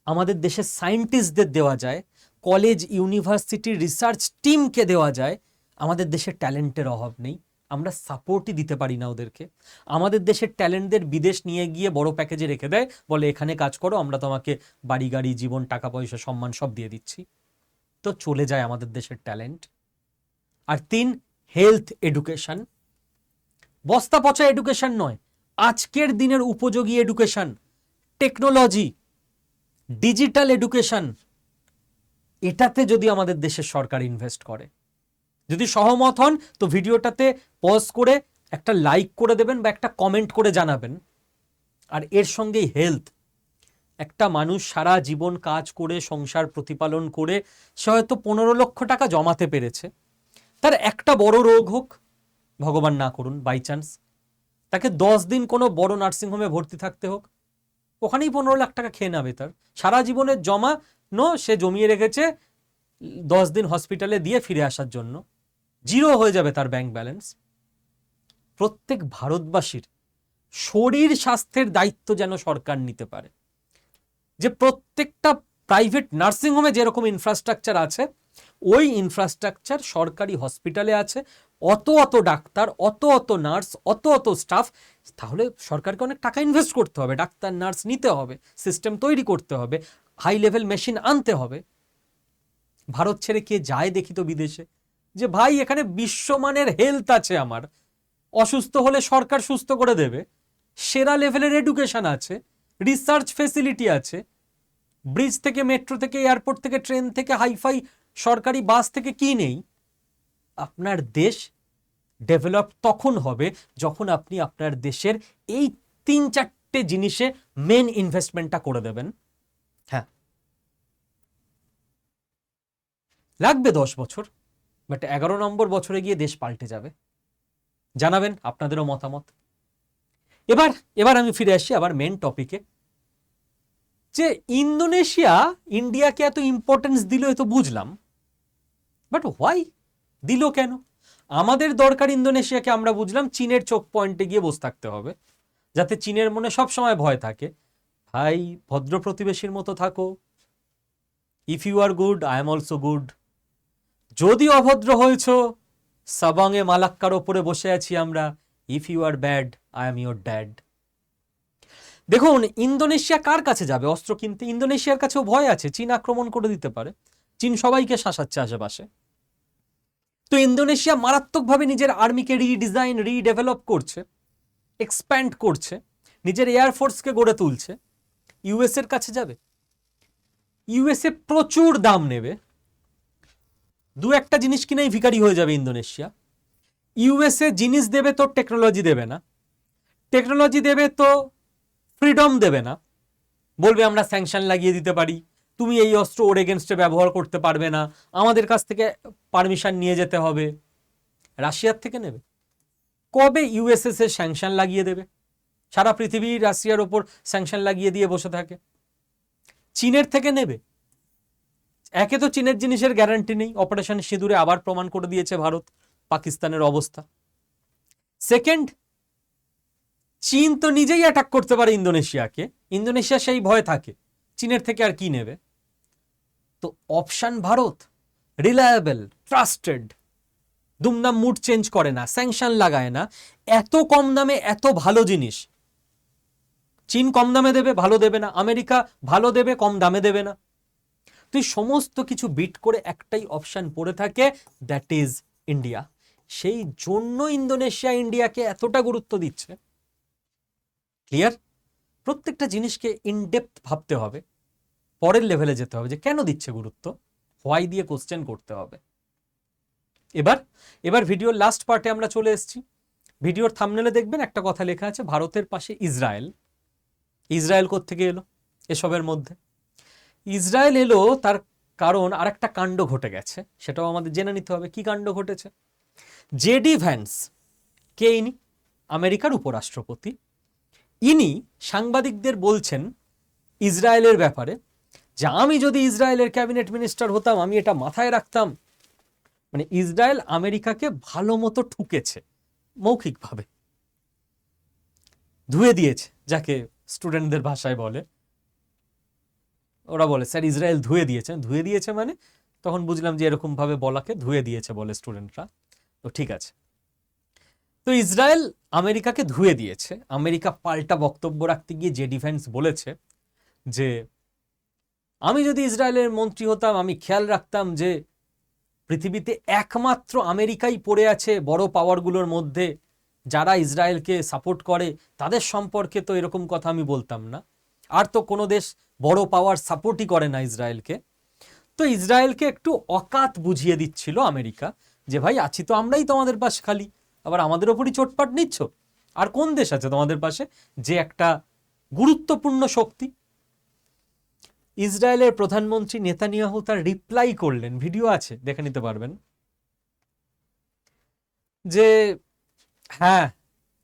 আমাদের দেশের সায়েন্টিস্টদের দেওয়া যায়, কলেজ ইউনিভার্সিটির রিসার্চ টিমকে দেওয়া যায়, আমাদের দেশের ট্যালেন্টের অভাব নেই, আমরা সাপোর্টই দিতে পারি না ওদেরকে। আমাদের দেশের ট্যালেন্টদের বিদেশ নিয়ে গিয়ে বড় প্যাকেজে রেখে দেয়, বলে এখানে কাজ করো, আমরা তোমাকে বাড়ি গাড়ি, জীবন, টাকা পয়সা, সম্মান সব দিয়ে দিচ্ছি। তো চলে যায় আমাদের দেশের ট্যালেন্ট। আর 3, হেলথ এডুকেশন। বস্তা পচা এডুকেশন নয়, আজকের দিনের উপযোগী এডুকেশন, টেকনোলজি, ডিজিটাল এডুকেশন, এটাতে যদি আমাদের দেশের সরকার ইনভেস্ট করে। যদি সহমত হন তো ভিডিওটাতে পজ করে একটা লাইক করে দেবেন বা একটা কমেন্ট করে জানাবেন। আর এর সঙ্গেই হেলথ। একটা মানুষ সারা জীবন কাজ করে, সংসার প্রতিপালন করে, সে হয়তো 15 লক্ষ টাকা জমাতে পেরেছে, তার একটা বড় রোগ হোক, ভগবান না করুন, বাই চান্স তাকে 10 দিন কোনো বড় নার্সিংহোমে ভর্তি থাকতে হোক, ওখানেই 15 লাখ টাকা খেয়ে নেবে। তার সারা জীবনের জমানো সে জমিয়ে রেখেছে 10 দিন হসপিটালে দিয়ে ফিরে আসার জন্য, জিরো হয়ে যাবে তার ব্যাংক ব্যালেন্স। প্রত্যেক ভারতবাসীর শরীর স্বাস্থ্যের দায়িত্ব যেন সরকার নিতে পারে, যে প্রত্যেকটা প্রাইভেট নার্সিংহোমে যেরকম ইনফ্রাস্ট্রাকচার আছে, ওই ইনফ্রাস্ট্রাকচার সরকারি হসপিটালে আছে, অত অত ডাক্তার, অত অত নার্স, অত অত স্টাফ। তাহলে সরকারকে অনেক টাকা ইনভেস্ট করতে হবে, ডাক্তার নার্স নিতে হবে, সিস্টেম তৈরি করতে হবে, হাই লেভেল মেশিন আনতে হবে। ভারত ছেড়ে কে যায় দেখি তো বিদেশে, যে ভাই এখানে বিশ্বমানের হেলথ আছে, আমার অসুস্থ হলে সরকার সুস্থ করে দেবে, সেরা লেভেলের এডুকেশন আছে, রিসার্চ ফেসিলিটি আছে, ব্রিজ থেকে, মেট্রো থেকে, এয়ারপোর্ট থেকে, ট্রেন থেকে, হাইফাই সরকারি বাস থেকে কি নেই। আপনার দেশ ডেভেলপ তখন হবে যখন আপনি আপনার দেশের এই 3-4টে জিনিসে মেন ইনভেস্টমেন্টটা করে দেবেন। হ্যাঁ, লাগবে 10 বছর, বাট 11 নম্বর বছরে গিয়ে দেশ পাল্টে যাবে। জানাবেন আপনাদেরও মতামত। এবার আমি ফিরে আসছি আবার মেন টপিকে, যে ইন্দোনেশিয়া ইন্ডিয়াকে এত ইম্পর্টেন্স দিল, এ তো বুঝলাম, বাট হোয়াই দিল কেন? আমাদের দরকার ইন্দোনেশিয়াকে, আমরা বুঝলাম চীনের চোখ পয়েন্টে গিয়ে বসে থাকতে হবে, যাতে চীনের মনে সব সময় ভয় থাকে, ভাই ভদ্র প্রতিবেশীর মতো থাকো, if you are good I am also good. যদি অভদ্র হয়েছ, সাবাংয়ে মালাক্কার ওপরে বসে আছি আমরা, if you are bad I am your dad. দেখুন, ইন্দোনেশিয়া কার কাছে যাবে অস্ত্র কিনতে? ইন্দোনেশিয়ার কাছেও ভয় আছে, চীন আক্রমণ করে দিতে পারে, চীন সবাইকে শাসাচ্ছে আশেপাশে। তো ইন্দোনেশিয়া মারাত্মকভাবে নিজের আর্মিকে রিডিজাইন, রিডেভেলপ করছে, এক্সপ্যান্ড করছে, নিজের এয়ারফোর্সকে গড়ে তুলছে। ইউএসএর কাছে যাবে? ইউএসএ প্রচুর দাম নেবে, 2-1টা জিনিস কিনেই ভিখারি হয়ে যাবে ইন্দোনেশিয়া। ইউএসএ জিনিস দেবে তো টেকনোলজি দেবে না, টেকনোলজি দেবে তো ফ্রিডম দেবে না, বলবে আমরা স্যাংশন লাগিয়ে দিতে পারি, তুমি এই অস্ত্র ওর এগেনস্টে ব্যবহার করতে পারবে না, আমাদের কাছ থেকে পারমিশন নিয়ে যেতে হবে। রাশিয়ার থেকে নেবে? কবে ইউএসএ স্যাংশন লাগিয়ে দেবে? সারা পৃথিবী রাশিয়ার ওপর স্যাংশন লাগিয়ে দিয়ে বসে থাকে। চীনের থেকে নেবে? একে তো চীনের জিনিসের গ্যারান্টি নেই, অপারেশন সিঁদুরে আবার প্রমাণ করে দিয়েছে ভারত পাকিস্তানের অবস্থা। সেকেন্ড, চীন তো নিজেই অ্যাটাক করতে পারে ইন্দোনেশিয়াকে, ইন্দোনেশিয়া সেই ভয় থাকে, চীনের থেকে আর কি নেবে? তো অপশন ভারত, রিলায়েবল, ট্রাস্টেড, দুমদাম মুড চেঞ্জ করে না, স্যাংশন লাগায় না, এত কম দামে এত ভালো জিনিস। চীন কম দামে দেবে, ভালো দেবে না, আমেরিকা ভালো দেবে, কম দামে দেবে না। তুই সমস্ত কিছু বিট করে একটাই অপশন পড়ে থাকে, দ্যাট ইজ ইন্ডিয়া। সেই জন্য ইন্দোনেশিয়া ইন্ডিয়াকে এতটা গুরুত্ব দিচ্ছে। ক্লিয়ার? প্রত্যেকটা জিনিসকে ইনডেপথ ভাবতে হবে, পরের লেভেলে যেতে হবে যে কেন দিচ্ছে গুরুত্ব, হোয়াই দিয়ে কোশ্চেন করতে হবে। এবার ভিডিওর লাস্ট পার্টে আমরা চলে এসেছি। ভিডিওর থাম্বনেলে দেখবেন একটা কথা লেখা আছে, ভারতের পাশে ইসরায়েল। ইসরায়েল কোত্থেকে এলো এসবের মধ্যে? ইসরায়েল এলো তার কারণ আরেকটা কাণ্ড ঘটে গেছে, সেটাও আমাদের জেনে নিতে হবে কি কাণ্ড ঘটেছে। জেডি ভ্যান্স, কে ইনি? আমেরিকার উপরাষ্ট্রপতি। ইনি সাংবাদিকদের বলছেন ইসরায়েলের ব্যাপারে যে আমি যদি ইসরায়েলের ক্যাবিনেট মিনিস্টার হতাম আমি এটা মাথায় রাখতাম। মানে ইসরায়েল আমেরিকাকে ভালো মতো ঠুকেছে, মৌখিকভাবে ধুয়ে দিয়েছে, যাকে স্টুডেন্টদের ভাষায় বলে। ওরা বলে স্যার ইসরায়েল ধুয়ে দিয়েছে। ধুয়ে দিয়েছে মানে তখন বুঝলাম যে এরকম ভাবে বলাকে ধুয়ে দিয়েছে বলে স্টুডেন্টরা। তো ঠিক আছে, তো ইসরায়েল আমেরিকাকে ধুয়ে দিয়েছে। আমেরিকা পাল্টা বক্তব্য রাখতে গিয়ে জেডি ভ্যান্স বলেছে যে আমি যদি ইসরায়েলের মন্ত্রী হতাম আমি খেয়াল রাখতাম যে পৃথিবীতে একমাত্র আমেরিকাই পড়ে আছে বড় পাওয়ারগুলোর মধ্যে, যারা ইসরায়েলকে সাপোর্ট করে তাদের সম্পর্কে তো এরকম কথা আমি বলতাম না, আর তো কোনো দেশ বড় পাওয়ার সাপোর্টই করে না ইসরায়েলকে। তো ইসরায়েলকে একটু অকাত বুঝিয়ে দিচ্ছিল আমেরিকা যে ভাই আছি তো আমরাই তোমাদের পাশে, খালি আবার আমাদের ওপরই চোটপাট নিচ্ছ। আর কোন দেশ আছে তোমাদের পাশে যে একটা গুরুত্বপূর্ণ শক্তি? ইসরায়েলের প্রধানমন্ত্রী নেতানিয়াহু তার রিপ্লাই করলেন, ভিডিও আছে দেখে নিতে পারবেন, যে হ্যাঁ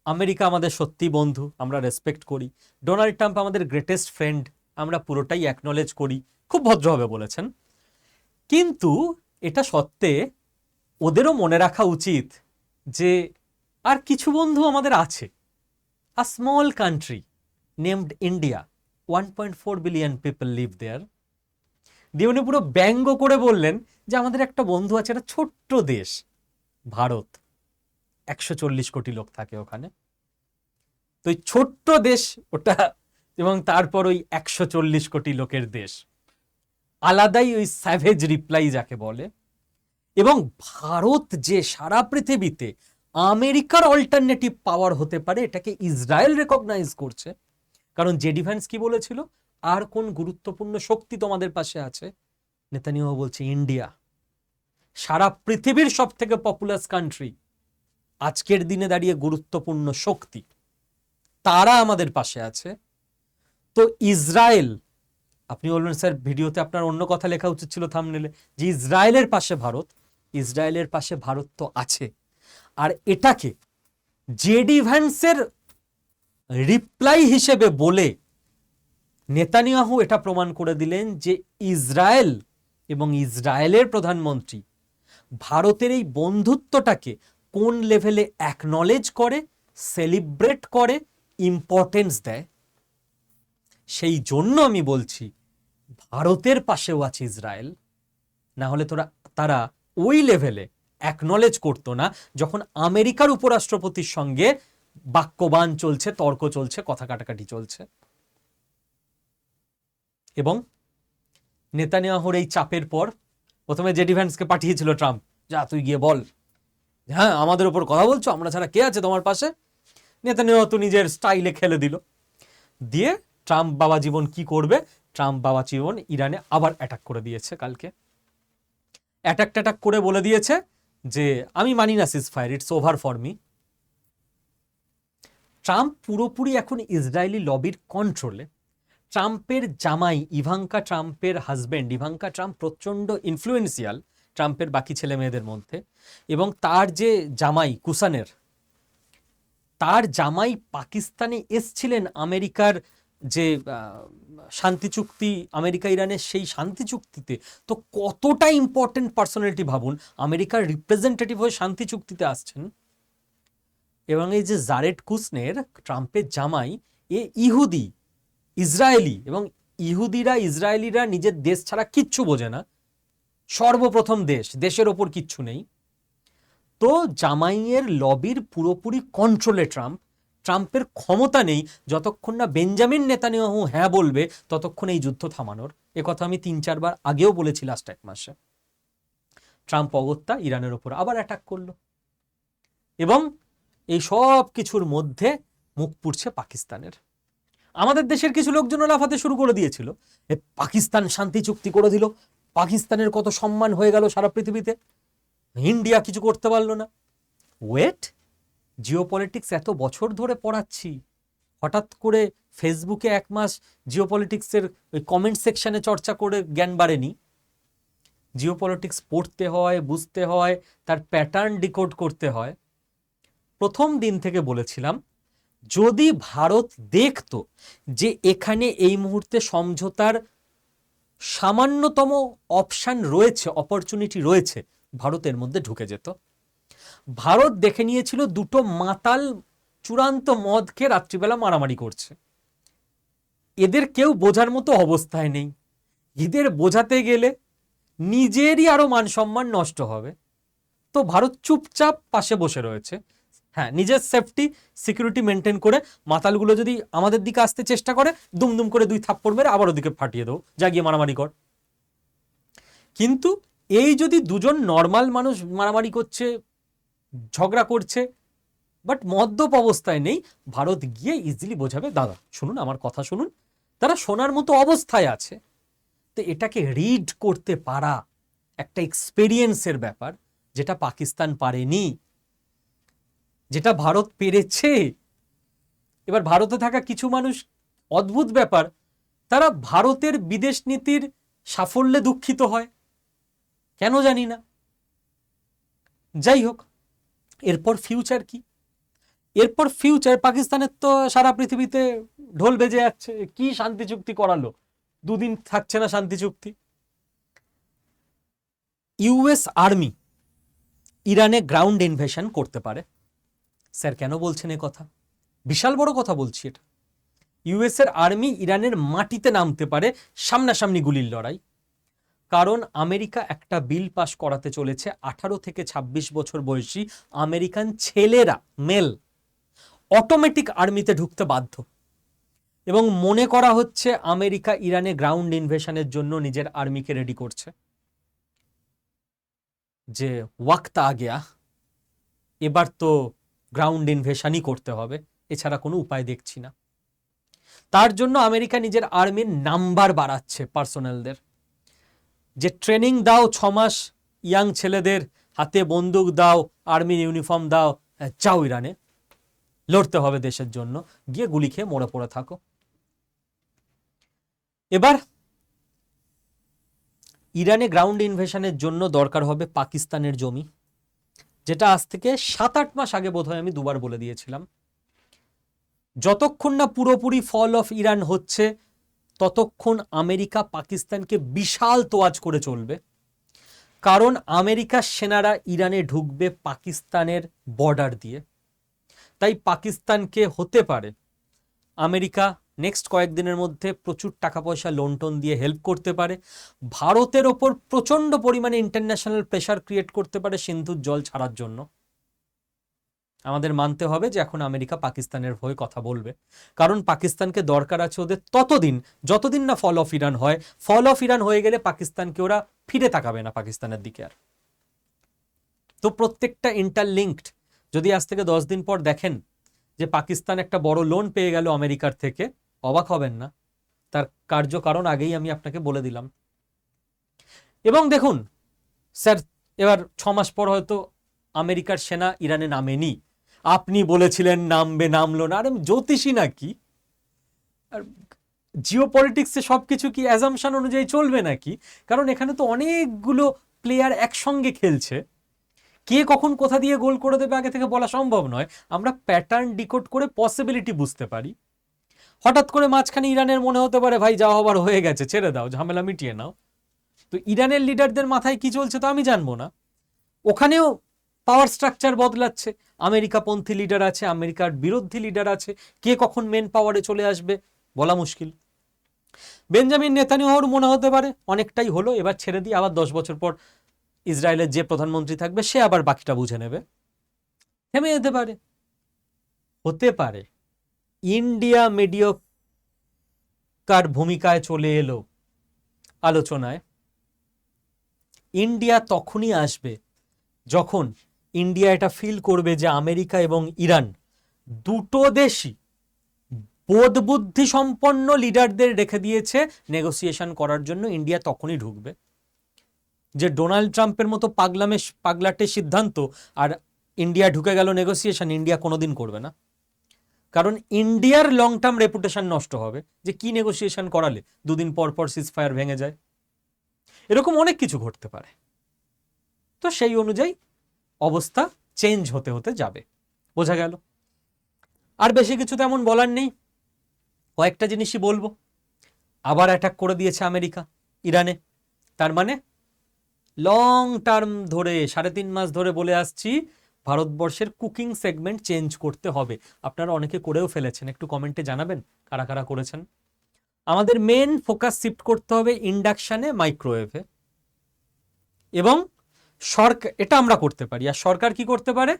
আমেরিকা আমাদের সত্যি বন্ধু, আমরা রেসপেক্ট করি, ডোনাল্ড ট্রাম্প আমাদের গ্রেটেস্ট ফ্রেন্ড, আমরা পুরোটাই অ্যাকনলেজ করি, খুব ভদ্রভাবে বলেছেন। কিন্তু এটা সত্ত্বে ওদেরও মনে রাখা উচিত যে আর কিছু বন্ধু আমাদের আছে। A small country named India, 1.4 billion people live there. দিয়ে উনি পুরো ব্যঙ্গ করে বললেন যে আমাদের একটা বন্ধু আছে, একটা ছোট্ট দেশ ভারত, 140 কোটি লোক থাকে ওখানে। তো ওই ছোট্ট দেশ ওটা, এবং তারপর ওই 140 কোটি লোকের দেশ, আলাদাই ওই স্যাভেজ রিপ্লাই যাকে বলে। এবং ভারত যে সারা পৃথিবীতে আমেরিকার অল্টারনেটিভ পাওয়ার হতে পারে এটাকে ইসরায়েল রেকগনাইজ করছে। কারণ জেডি ভ্যান্স কি বলেছিল, আর কোন গুরুত্বপূর্ণ শক্তি তোমাদের পাশে আছে? নেতানিয়াহু বলছে ইন্ডিয়া, সারা পৃথিবীর সব থেকে পপুলাস কান্ট্রি, আজকের দিনে দাঁড়িয়ে গুরুত্বপূর্ণ শক্তি, তারা আমাদের পাশে আছে। তো ইসরায়েল, আপনি বলবেন স্যার ভিডিওতে আপনার অন্য কথা লেখা উচিত ছিল থাম্বনেলে, যে ইসরায়েলের পাশে ভারত। ইসরায়েলের পাশে ভারত তো আছে, আর এটাকে জেডি ভ্যান্সের রিপ্লাই হিসেবে বলে নেতানিয়াহু এটা প্রমাণ করে দিলেন যে ইসরায়েল এবং ইসরায়েলের প্রধানমন্ত্রী ভারতের এই বন্ধুত্বটাকে কোন লেভেলে অ্যাকনলেজ করে, সেলিব্রেট করে, ইম্পর্টেন্স দেয়। সেই জন্য আমি বলছি ভারতের পাশেও আছে ইসরায়েল, না হলে তারা ওই লেভেলে অ্যাকনলেজ করতো না যখন আমেরিকার উপরাষ্ট্রপতির সঙ্গে বাক্যবান চলছে, তর্ক চলছে, কথা কাটাকাটি চলছে। এবং নেতানিয়াহুর এই চাপের পর প্রথমে জেডি ভ্যান্সকে পাঠিয়েছিল ট্রাম্প, যা তুই গিয়ে বল, হ্যাঁ আমাদের উপর কথা বলছো, আমরা ছাড়া কে আছে তোমার পাশে। নেতানিয়াহু তো নিজের স্টাইলে খেলে দিল। দিয়ে ট্রাম্প বাবা জীবন কি করবে, ট্রাম্প বাবা জীবন ইরানে আবার অ্যাটাক করে দিয়েছে। কালকে অ্যাটাক করে বলে দিয়েছে যে আমি মানি না সিজ fire, it's over for me. Trump পুরোপুরি এখন ইসরায়েলি লবির কন্ট্রোলে। ট্রাম্পের জামাই ইভাঙ্কা ট্রাম্পের হাজবেন্ড, ইভাঙ্কা ট্রাম্প প্রচণ্ড ইনফ্লুয়েন্সিয়াল ট্রাম্পের বাকি ছেলে মেয়েদের মধ্যে। এবং তার যে জামাই কুসানের, তার জামাই পাকিস্তানে এসছিলেন আমেরিকার যে শান্তি চুক্তি, আমেরিকা ইরানের সেই শান্তি চুক্তিতে। তো কতটা ইম্পর্টেন্ট পার্সোনালিটি ভাবুন, আমেরিকার রিপ্রেজেন্টেটিভ হয়ে শান্তি চুক্তিতে আসছেন। এবং এই যে জারেড কুশনের, ট্রাম্পের জামাই, এ ইহুদি ইসরায়েলি, এবং ইহুদিরা ইসরায়েলিরা নিজের দেশ ছাড়া কিচ্ছু বোঝে না, সর্বপ্রথম দেশের ওপর কিচ্ছু নেই। তো জামাইয়ের লবির পুরোপুরি কন্ট্রোলে ট্রাম্পের ক্ষমতা নেই যতক্ষণ না বেঞ্জামিন নেতানিয়াহু হ্যাঁ বলবে ততক্ষণ এই যুদ্ধ থামানোর। একথা আমি 3-4 বার আগেও বলেছি লাস্ট 1 মাসে। ট্রাম্প অগত্যা ইরানের ওপর আবার অ্যাটাক করলো। এবং এই সব কিছুর মধ্যে মুখ পুড়ছে পাকিস্তানের। আমাদের দেশের কিছু লোকজন লাফাতে শুরু করে দিয়েছিল, পাকিস্তান শান্তি চুক্তি করে দিল, পাকিস্তানের কত সম্মান হয়ে গেল সারা পৃথিবীতে, ইন্ডিয়া কিছু করতে পারলো না। ওয়েট, জিওপলিটিক্স এত বছর ধরে পড়াচ্ছি, হঠাৎ করে ফেসবুকে 1 মাস জিওপলিটিক্সের ওই কমেন্ট সেকশনে চর্চা করে জ্ঞান বাড়েনি। জিওপলিটিক্স পড়তে হয়, বুঝতে হয়, তার প্যাটার্ন ডিকোড করতে হয়। প্রথম দিন থেকে বলেছিলাম, যদি ভারত দেখতো যে এখানে এই মুহূর্তে সমঝোতার সামান্যতম অপশন রয়েছে, অপরচুনিটি রয়েছে, ভারতের মধ্যে ঢুকে যেত। ভারত দেখে নিয়েছিল দুটো মাতাল চূড়ান্ত মদকে রাত্রিবেলা মারামারি করছে, এদের কেউ বোঝার মতো অবস্থায় নেই, এদের বোঝাতে গেলে নিজেরই আরো মান সম্মান নষ্ট হবে। তো ভারত চুপচাপ পাশে বসে রয়েছে। হ্যাঁ, নিজের সেফটি সিকিউরিটি মেনটেন করে মাতালগুলো যদি আমাদের দিকে আসতে চেষ্টা করে, দুমদুম করে 2 থাপ্পড় মেরে আবার ওদিকে ফাটিয়ে দেবো, যা গিয়ে মারামারি কর। কিন্তু এই যদি দুজন নর্মাল মানুষ মারামারি করছে, ঝগড়া করছে, বাট মদ্যপ অবস্থায় নেই, ভারত গিয়ে ইজিলি বোঝাবে, দাদা শুনুন, আমার কথা শুনুন, তারা শোনার মতো অবস্থায় আছে। তো এটাকে রিড করতে পারা একটা এক্সপেরিয়েন্সের ব্যাপার, যেটা পাকিস্তান পারেনি, যেটা ভারত পেরেছে। এবার ভারতে থাকা কিছু মানুষ, অদ্ভুত ব্যাপার, তারা ভারতের বিদেশ নীতির সাফল্যে দুঃখিত হয়, কেন জানি না। যাই হোক, এরপর ফিউচার কি? এরপর ফিউচার পাকিস্তানের তো সারা পৃথিবীতে ঢোল বেজে যাচ্ছে, কি শান্তি চুক্তি করালো, 2 দিন থাকছে না শান্তি চুক্তি। ইউএস আর্মি ইরানে গ্রাউন্ড ইনভেশন করতে পারে। স্যার কেন বলছেন এ কথা? বিশাল বড় কথা বলছি এটা। ইউএস এর আর্মি ইরানের মাটিতে নামতে পারে, সামনাসামনি গুলির লড়াই। কারণ আমেরিকা একটা বিল পাস করাতে চলেছে, 18 থেকে 26 বছর বয়সী আমেরিকান ছেলেরা, মেল, অটোমেটিক আর্মিতে ঢুকতে বাধ্য। এবং মনে করা হচ্ছে আমেরিকা ইরানে গ্রাউন্ড ইনভেশনের জন্য নিজের আর্মিকে রেডি করছে, যে ওয়াক্ত আ গয়া, এবার তো গ্রাউন্ড ইনভেশনই করতে হবে, এছাড়া কোনো উপায় দেখছি না। তার জন্য আমেরিকা নিজের আর্মির নাম্বার বাড়াচ্ছে, পার্সোনালদের, যে ট্রেনিং দাও 6 মাস ইয়াং ছেলেদের, হাতে বন্দুক দাও, আর্মির ইউনিফর্ম দাও, যাও ইরানে লড়তে হবে দেশের জন্য, গিয়ে গুলি খেয়ে মরে পড়ে থাকো। এবার ইরানে গ্রাউন্ড ইনভেশনের জন্য দরকার হবে পাকিস্তানের জমি, যেটা আজ থেকে 7-8 মাস আগে বোধহয় আমি 2বার বলে দিয়েছিলাম। যতক্ষণ না পুরোপুরি ফল অফ ইরান হচ্ছে, ততক্ষণ আমেরিকা পাকিস্তানকে বিশাল তোয়াজ করে চলবে। কারণ আমেরিকার সেনারা ইরানে ঢুকবে পাকিস্তানের বর্ডার দিয়ে। তাই পাকিস্তানকে হতে পারে আমেরিকা নেক্সট কয়েকদিনের মধ্যে প্রচুর টাকা পয়সা লোন টোন দিয়ে হেল্প করতে পারে, ভারতের ওপর প্রচন্ড পরিমাণে ইন্টারন্যাশনাল প্রেশার ক্রিয়েট করতে পারে সিন্ধুর জল ছাড়ার জন্য। আমাদের মানতে হবে যে এখন আমেরিকা পাকিস্তানের হয়ে কথা বলবে, কারণ পাকিস্তানকে দরকার আছে ওদের ততদিন যতদিন না ফল অফ ইরান হয়। ফল অফ ইরান হয়ে গেলে পাকিস্তানকে ওরা ফিরে তাকাবে না পাকিস্তানের দিকে আর। তো প্রত্যেকটা ইন্টারলিঙ্কড। যদি আজ থেকে 10 দিন পর দেখেন যে পাকিস্তান একটা বড় লোন পেয়ে গেল আমেরিকার থেকে, অবাক হবেন না, তার কার্যকারণ আগেই আমি আপনাকে বলে দিলাম। এবং দেখুন স্যার, এবার 6 মাস পর হয়তো আমেরিকার সেনা ইরানে নামেনি, আপনি বলেছিলেন নামবে, নামলো না। আরে জ্যোতিষী নাকি? আর জিওপলিটিক্সে সবকিছু কি অ্যাজাম্পশন অনুযায়ী চলবে নাকি? কারণ এখানে তো অনেকগুলো প্লেয়ার একসঙ্গে খেলছে, কে কখন কোথা দিয়ে গোল করে দেবে আগে থেকে বলা সম্ভব নয়। আমরা প্যাটার্ন ডিকোড করে পসিবিলিটি বুঝতে পারি। হঠাৎ করে মাঝখানে ইরানের মনে হতে পারে ভাই যা হবার হয়ে গেছে, ছেড়ে দাও, ঝামেলা মিটিয়ে নাও। তো ইরানের লিডারদের মাথায় কি চলছে তো আমি জানবো না। ওখানেও পাওয়ার স্ট্রাকচার বদলাচ্ছে, আমেরিকাপন্থী লিডার আছে, আমেরিকার বিরোধী লিডার আছে, কে কখন মেন পাওয়ারে চলে আসবে বলা মুশকিল। বেঞ্জামিন নেতানিয়াহুর মনে হতে পারে অনেকটাই হলো, এবার ছেড়ে দিয়ে আবার 10 বছর পর ইসরায়েলের যে প্রধানমন্ত্রী থাকবে সে আবার বাকিটা বুঝে নেবে, থেমে যেতে পারে। হতে পারে ইন্ডিয়া মিডিয়াকার ভূমিকায় চলে এলো আলোচনায়। ইন্ডিয়া তখনই আসবে যখন ইন্ডিয়া এটা ফিল করবে যে আমেরিকা এবং ইরান দুটো দেশই বোধবুদ্ধি সম্পন্ন লিডারদের রেখে দিয়েছে নেগোসিয়েশন করার জন্য, ইন্ডিয়া তখনই ঢুকবে। যে ডোনাল্ড ট্রাম্পের মতো পাগলাটে সিদ্ধান্ত আর ইন্ডিয়া ঢুকে গেল নেগোসিয়েশন, ইন্ডিয়া কোনোদিন করবে না। কারণ ইন্ডিয়ার লং টার্ম রেপুটেশন নষ্ট হবে, যে কি নেগোসিয়েশন করালে দুদিন পর পর সিজফায়ার ভেঙে যায়। এরকম অনেক কিছু ঘটতে পারে। তো সেই অনুযায়ী অবস্থা চেঞ্জ হতে হতে যাবে, বোঝা গেল। আর বেশি কিছু তেমন বলার নেই, কয়েকটা জিনিসই বলবো। আবার অ্যাটাক করে দিয়েছে আমেরিকা ইরানে, তার মানে লং টার্ম ধরে 3.5 মাস ধরে বলে আসছি ভারতবর্ষের কুকিং সেগমেন্ট চেঞ্জ করতে হবে। আপনারা অনেকে করেও ফেলেছেন, একটু কমেন্টে জানাবেন কারা কারা করেছেন। আমাদের মেন ফোকাস শিফট করতে হবে ইন্ডাকশনে, মাইক্রোওয়েভে। এবং সরকার, এটা আমরা করতে পারি। আর সরকার কি করতে পারে?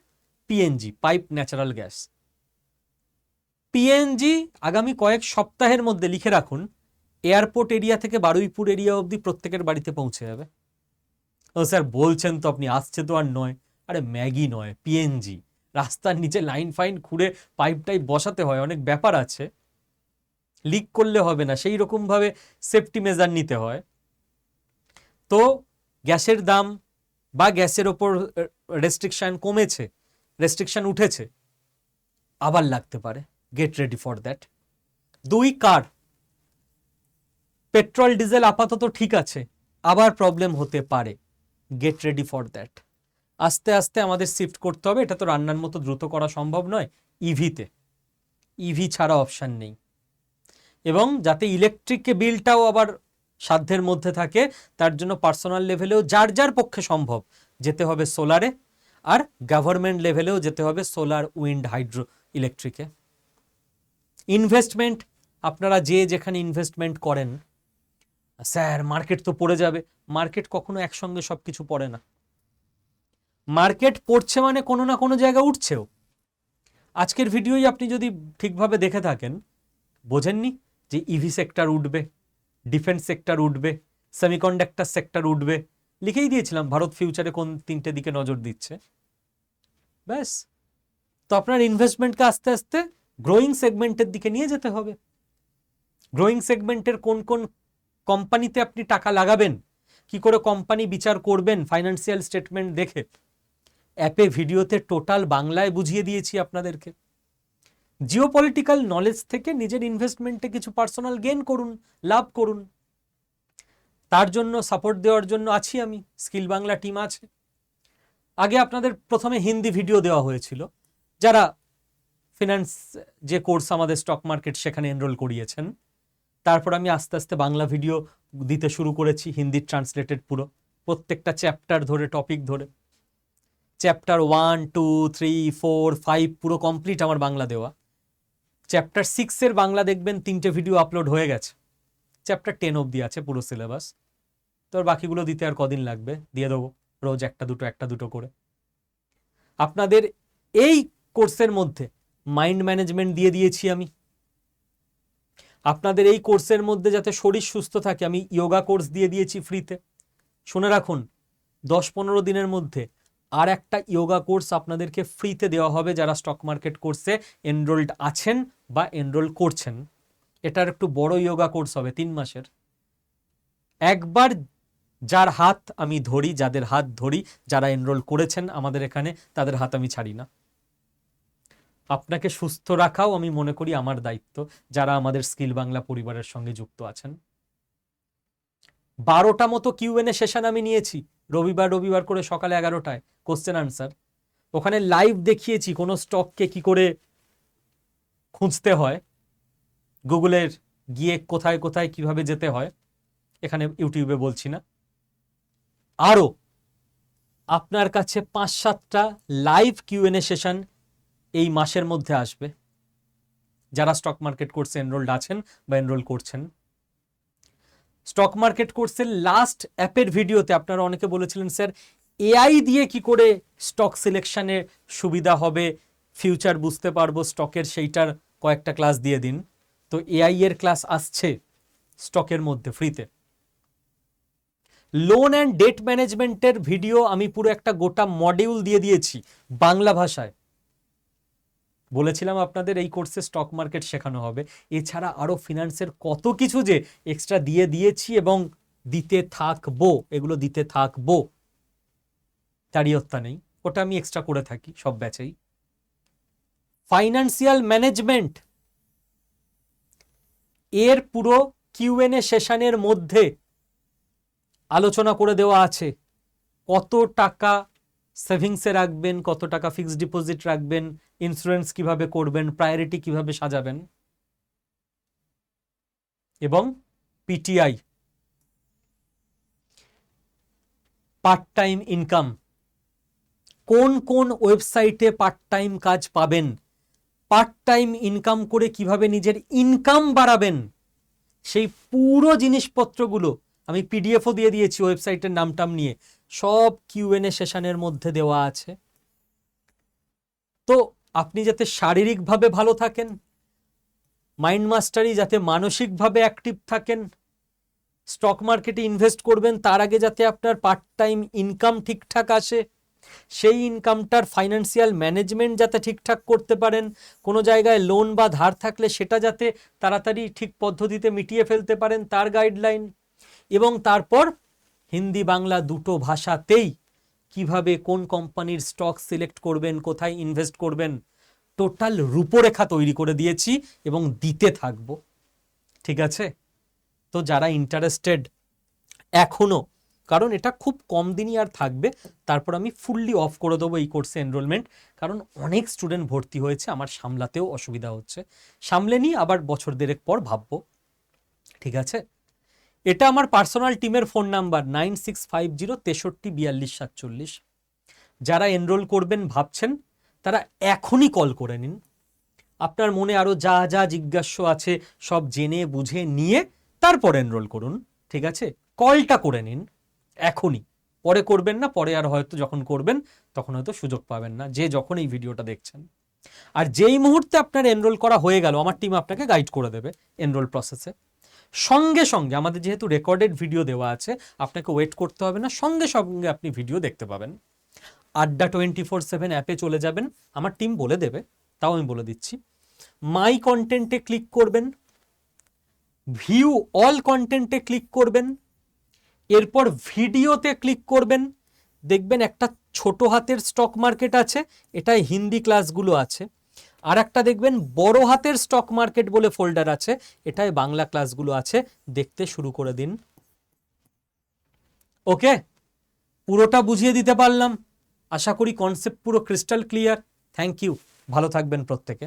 PNG, pipe natural gas. PNG আগামী কয়েক সপ্তাহের মধ্যে লিখে রাখুন, এয়ারপোর্ট এরিয়া থেকে বারুইপুর এরিয়া অবধি প্রত্যেকের বাড়িতে পৌঁছে যাবে। ও স্যার বলছেন তো আপনি, আসছে তো আর নয়। আরে ম্যাগি নয়, পিএনজি। রাস্তার নিচে লাইন ফাইন খুঁড়ে পাইপ টাইপ বসাতে হয়, অনেক ব্যাপার আছে, লিক করলে হবে না, সেই রকমভাবে সেফটি মেজার নিতে হয়। তো গ্যাসের দাম বা গ্যাসের ওপর রেস্ট্রিকশন কমেছে, রেস্ট্রিকশন উঠেছে, আবার লাগতে পারে, get ready for that. 2, car petrol diesel আপাতত ঠিক আছে, আবার প্রবলেম হতে পারে, গেট রেডি ফর দ্যাট। আস্তে আস্তে আমাদের শিফট করতে হবে, এটা তো রান্নার মতো দ্রুত করা সম্ভব নয়, ইভিতে। ইভি ছাড়া অপশান নেই। এবং যাতে ইলেকট্রিক বিলটাও আবার সাধ্যের মধ্যে থাকে, তার জন্য পার্সোনাল লেভেলেও যার যার পক্ষে সম্ভব যেতে হবে সোলারে, আর গভর্নমেন্ট লেভেলেও যেতে হবে সোলার, উইন্ড, হাইড্রো ইলেকট্রিকে। ইনভেস্টমেন্ট, আপনারা যে যেখানে ইনভেস্টমেন্ট করেন, স্যার মার্কেট তো পড়ে যাবে। মার্কেট কখনো একসঙ্গে সব কিছু পড়ে না। মার্কেট পড়ছে মানে কোনো না কোনো জায়গায় উঠছেও। আজকের ভিডিওই আপনি যদি ঠিকভাবে দেখে থাকেন, বোঝেননি যে ইভি সেক্টর উঠবে, ডিফেন্স সেক্টর উঠবে, সেমিকন্ডাক্টর সেক্টর উঠবে, লিখেই দিয়েছিলাম ভারত ফিউচারে কোন 3টে দিকে নজর দিচ্ছে। ব্যাস। তো আপনার ইনভেস্টমেন্টকে আস্তে আস্তে গ্রোয়িং সেগমেন্টের দিকে নিয়ে যেতে হবে। গ্রোয়িং সেগমেন্টের কোন কোন কোম্পানিতে আপনি টাকা লাগাবেন, কি করে কোম্পানি বিচার করবেন ফাইন্যান্সিয়াল স্টেটমেন্ট দেখে, অ্যাপে ভিডিওতে টোটাল বাংলায় বুঝিয়ে দিয়েছি আপনাদেরকে। জিওপলিটিক্যাল নলেজ থেকে নিজের ইনভেস্টমেন্টে কিছু পার্সোনাল গেইন করুন, লাভ করুন। তার জন্য সাপোর্ট দেওয়ার জন্য আছি আমি, স্কিল বাংলা টিম আছে। আগে আপনাদের প্রথমে হিন্দি ভিডিও দেওয়া হয়েছিল, যারা ফিনান্স যে কোর্স আমাদের স্টক মার্কেট সেখানে এনরোল করিয়েছেন। তারপর আমি আস্তে আস্তে বাংলা ভিডিও দিতে শুরু করেছি, হিন্দি ট্রান্সলেটেড পুরো, প্রত্যেকটা চ্যাপ্টার ধরে, টপিক ধরে। চ্যাপ্টার 1, 2, 3, 4, 5 পুরো কমপ্লিট আমার বাংলা দেওয়া। চ্যাপ্টার 6 বাংলা দেখবেন 3টে ভিডিও আপলোড হয়ে গেছে। চ্যাপ্টার 10 অবধি আছে পুরো সিলেবাস। তো বাকিগুলো দিতে আর কদিন লাগবে, দিয়ে দেবো রোজ একটা দুটো করে। আপনাদের এই কোর্সের মধ্যে মাইন্ড ম্যানেজমেন্ট দিয়ে দিয়েছি আমি। আপনাদের এই কোর্সের মধ্যে যাতে শরীর সুস্থ থাকে, আমি যোগা কোর্স দিয়ে দিয়েছি ফ্রিতে। শুনে রাখুন, 10-15 দিনের মধ্যে আর একটা যোগা কোর্স আপনাদেরকে ফ্রিতে দেওয়া হবে, যারা স্টক মার্কেট কোর্সে এনরোলড আছেন বা এনরোল করছেন। এটার একটু বড় যোগা কোর্স হবে, 3 মাসের। একবার যার হাত আমি ধরি, যাদের হাত ধরি, যারা এনরোল করেছেন আমাদের এখানে, তাদের হাত আমি ছাড়ি না। আপনাকে সুস্থ রাখাও আমি মনে করি আমার দায়িত্ব, যারা আমাদের স্কিল বাংলা পরিবারের সঙ্গে যুক্ত আছেন। 12টা মতো কিউএনএ সেশন আমি নিয়েছি, রবিবার করে সকালে 11টায় কোশ্চেন আনসার। ওখানে লাইভ দেখিয়েছি কোন স্টককে কি করে খুঁজতে হয়, গুগলের গিয়ে কোথায় কোথায় কিভাবে যেতে হয়, এখানে ইউটিউবে বলছি না। আরো আপনার কাছে 5-7টা লাইভ কিউএনএ সেশন এই মাসের মধ্যে আসবে, যারা স্টক মার্কেট কোর্সে এনরোলড আছেন বা এনরোল করছেন। স্টক মার্কেট কোর্সের লাস্ট অ্যাপের ভিডিওতে আপনারা অনেকে বলেছিলেন, স্যার এআই দিয়ে কি করে স্টক সিলেকশনে সুবিধা হবে, ফিউচার বুঝতে পারবো স্টকের, সেইটার কয়েকটা ক্লাস দিয়ে দিন। তো এআই এর ক্লাস আসছে স্টকের মধ্যে ফ্রিতে। লোন অ্যান্ড ডেট ম্যানেজমেন্টের ভিডিও আমি পুরো একটা গোটা মডিউল দিয়ে দিয়েছি বাংলা ভাষায়। বলেছিলাম আপনাদের এই কোর্সে স্টক মার্কেট শেখানো হবে, এছাড়া আরো ফিনান্সের কত কিছু যে এক্সট্রা দিয়ে দিয়েছি এবং দিতে থাকবো, এগুলো দিতে থাকবো, তারই হত্যা নেই, ওটা আমি এক্সট্রা করে থাকি সব ব্যাচেই। ফাইন্যান্সিয়াল ম্যানেজমেন্ট এর পুরো কিউএনএ সেশনের মধ্যে আলোচনা করে দেওয়া আছে। কত টাকা সেভিংসে রাখবেন, কত টাকা ফিক্সড ডিপোজিট রাখবেন, ইন্স্যুরেন্স কিভাবে করবেন, প্রায়োরিটি কিভাবে সাজাবেন, এবং পিটিআই পার্ট টাইম ইনকাম, কোন কোন ওয়েবসাইটে পার্ট টাইম কাজ পাবেন, পার্ট টাইম ইনকাম করে কিভাবে নিজের ইনকাম বাড়াবেন, সেই পুরো জিনিসপত্রগুলো আমি পিডিএফও দিয়ে দিয়েছি ওয়েবসাইটের নামটাম নিয়ে, সব কিউএনএ সেশনের মধ্যে দেওয়া আছে। তো আপনি যাতে শারীরিকভাবে ভালো থাকেন, মাইন্ড মাস্টারি যাতে মানসিকভাবে অ্যাক্টিভ থাকেন, স্টক মার্কেটে ইনভেস্ট করবেন তার আগে যাতে আপনার পার্ট টাইম ইনকাম ঠিকঠাক আসে, সেই ইনকামটার ফাইন্যান্সিয়াল ম্যানেজমেন্ট যাতে ঠিকঠাক করতে পারেন, কোনো জায়গায় লোন বা ধার থাকলে সেটা যাতে তাড়াতাড়ি ঠিক পদ্ধতিতে মিটিয়ে ফেলতে পারেন তার গাইডলাইন, এবং তারপর হিন্দি বাংলা দুটো ভাষাতেই কিভাবে কোন কোম্পানির স্টক সিলেক্ট করবেন, কোথায় ইনভেস্ট করবেন, টোটাল রূপরেখা তৈরি করে দিয়েছি এবং দিতে থাকবো। ঠিক আছে? তো যারা ইন্টারেস্টেড এখনো, কারণ এটা খুব কম দিনই আর থাকবে, তারপর আমি ফুললি অফ করে দেবো এই কোর্সে এনরোলমেন্ট, কারণ অনেক স্টুডেন্ট ভর্তি হয়েছে, আমার সামলাতেও অসুবিধা হচ্ছে, সামলে নিয়ে আবার বছর দেড়েক পর ভাববো। ঠিক আছে? এটা আমার পার্সোনাল টিমের ফোন নাম্বার 9650634247। যারা এনরোল করবেন ভাবছেন তারা এখনই কল করে নিন, আপনার মনে আরো যা যা জিজ্ঞাস্য আছে সব জেনে বুঝে নিয়ে তারপর এনরোল করুন। ঠিক আছে? কলটা করে নিন এখনই, পরে করবেন না, পরে আর হয়তো যখন করবেন তখন হয়তো সুযোগ পাবেন না, যে যখন এই ভিডিওটা দেখছেন। আর যেই মুহূর্তে আপনার এনরোল করা হয়ে গেল আমার টিম আপনাকে গাইড করে দেবে এনরোল প্রসেসে। সঙ্গে সঙ্গে আমাদের যেহেতু রেকর্ডেড ভিডিও দেওয়া আছে, আপনাকে ওয়েট করতে হবে না, সঙ্গে সঙ্গে আপনি ভিডিও দেখতে পাবেন। আড্ডা 24/7 অ্যাপে চলে যাবেন, আমার টিম বলে দেবে, তাও আমি বলে দিচ্ছি। মাই কন্টেন্টে ক্লিক করবেন, ভিউ অল কন্টেন্টে ক্লিক করবেন, এরপর ভিডিওতে ক্লিক করবেন, দেখবেন একটা ছোট হাতের স্টক মার্কেট আছে, এটাই হিন্দি ক্লাসগুলো আছে, আর একটা দেখবেন বড় হাতের স্টক মার্কেট বলে ফোল্ডার আছে, এটাই বাংলা ক্লাসগুলো আছে, দেখতে শুরু করে দিন। ওকে, পুরোটা বুঝিয়ে দিতে পারলাম, আশা করি কনসেপ্ট পুরো ক্রিস্টাল ক্লিয়ার। থ্যাংক ইউ, ভালো থাকবেন প্রত্যেকে।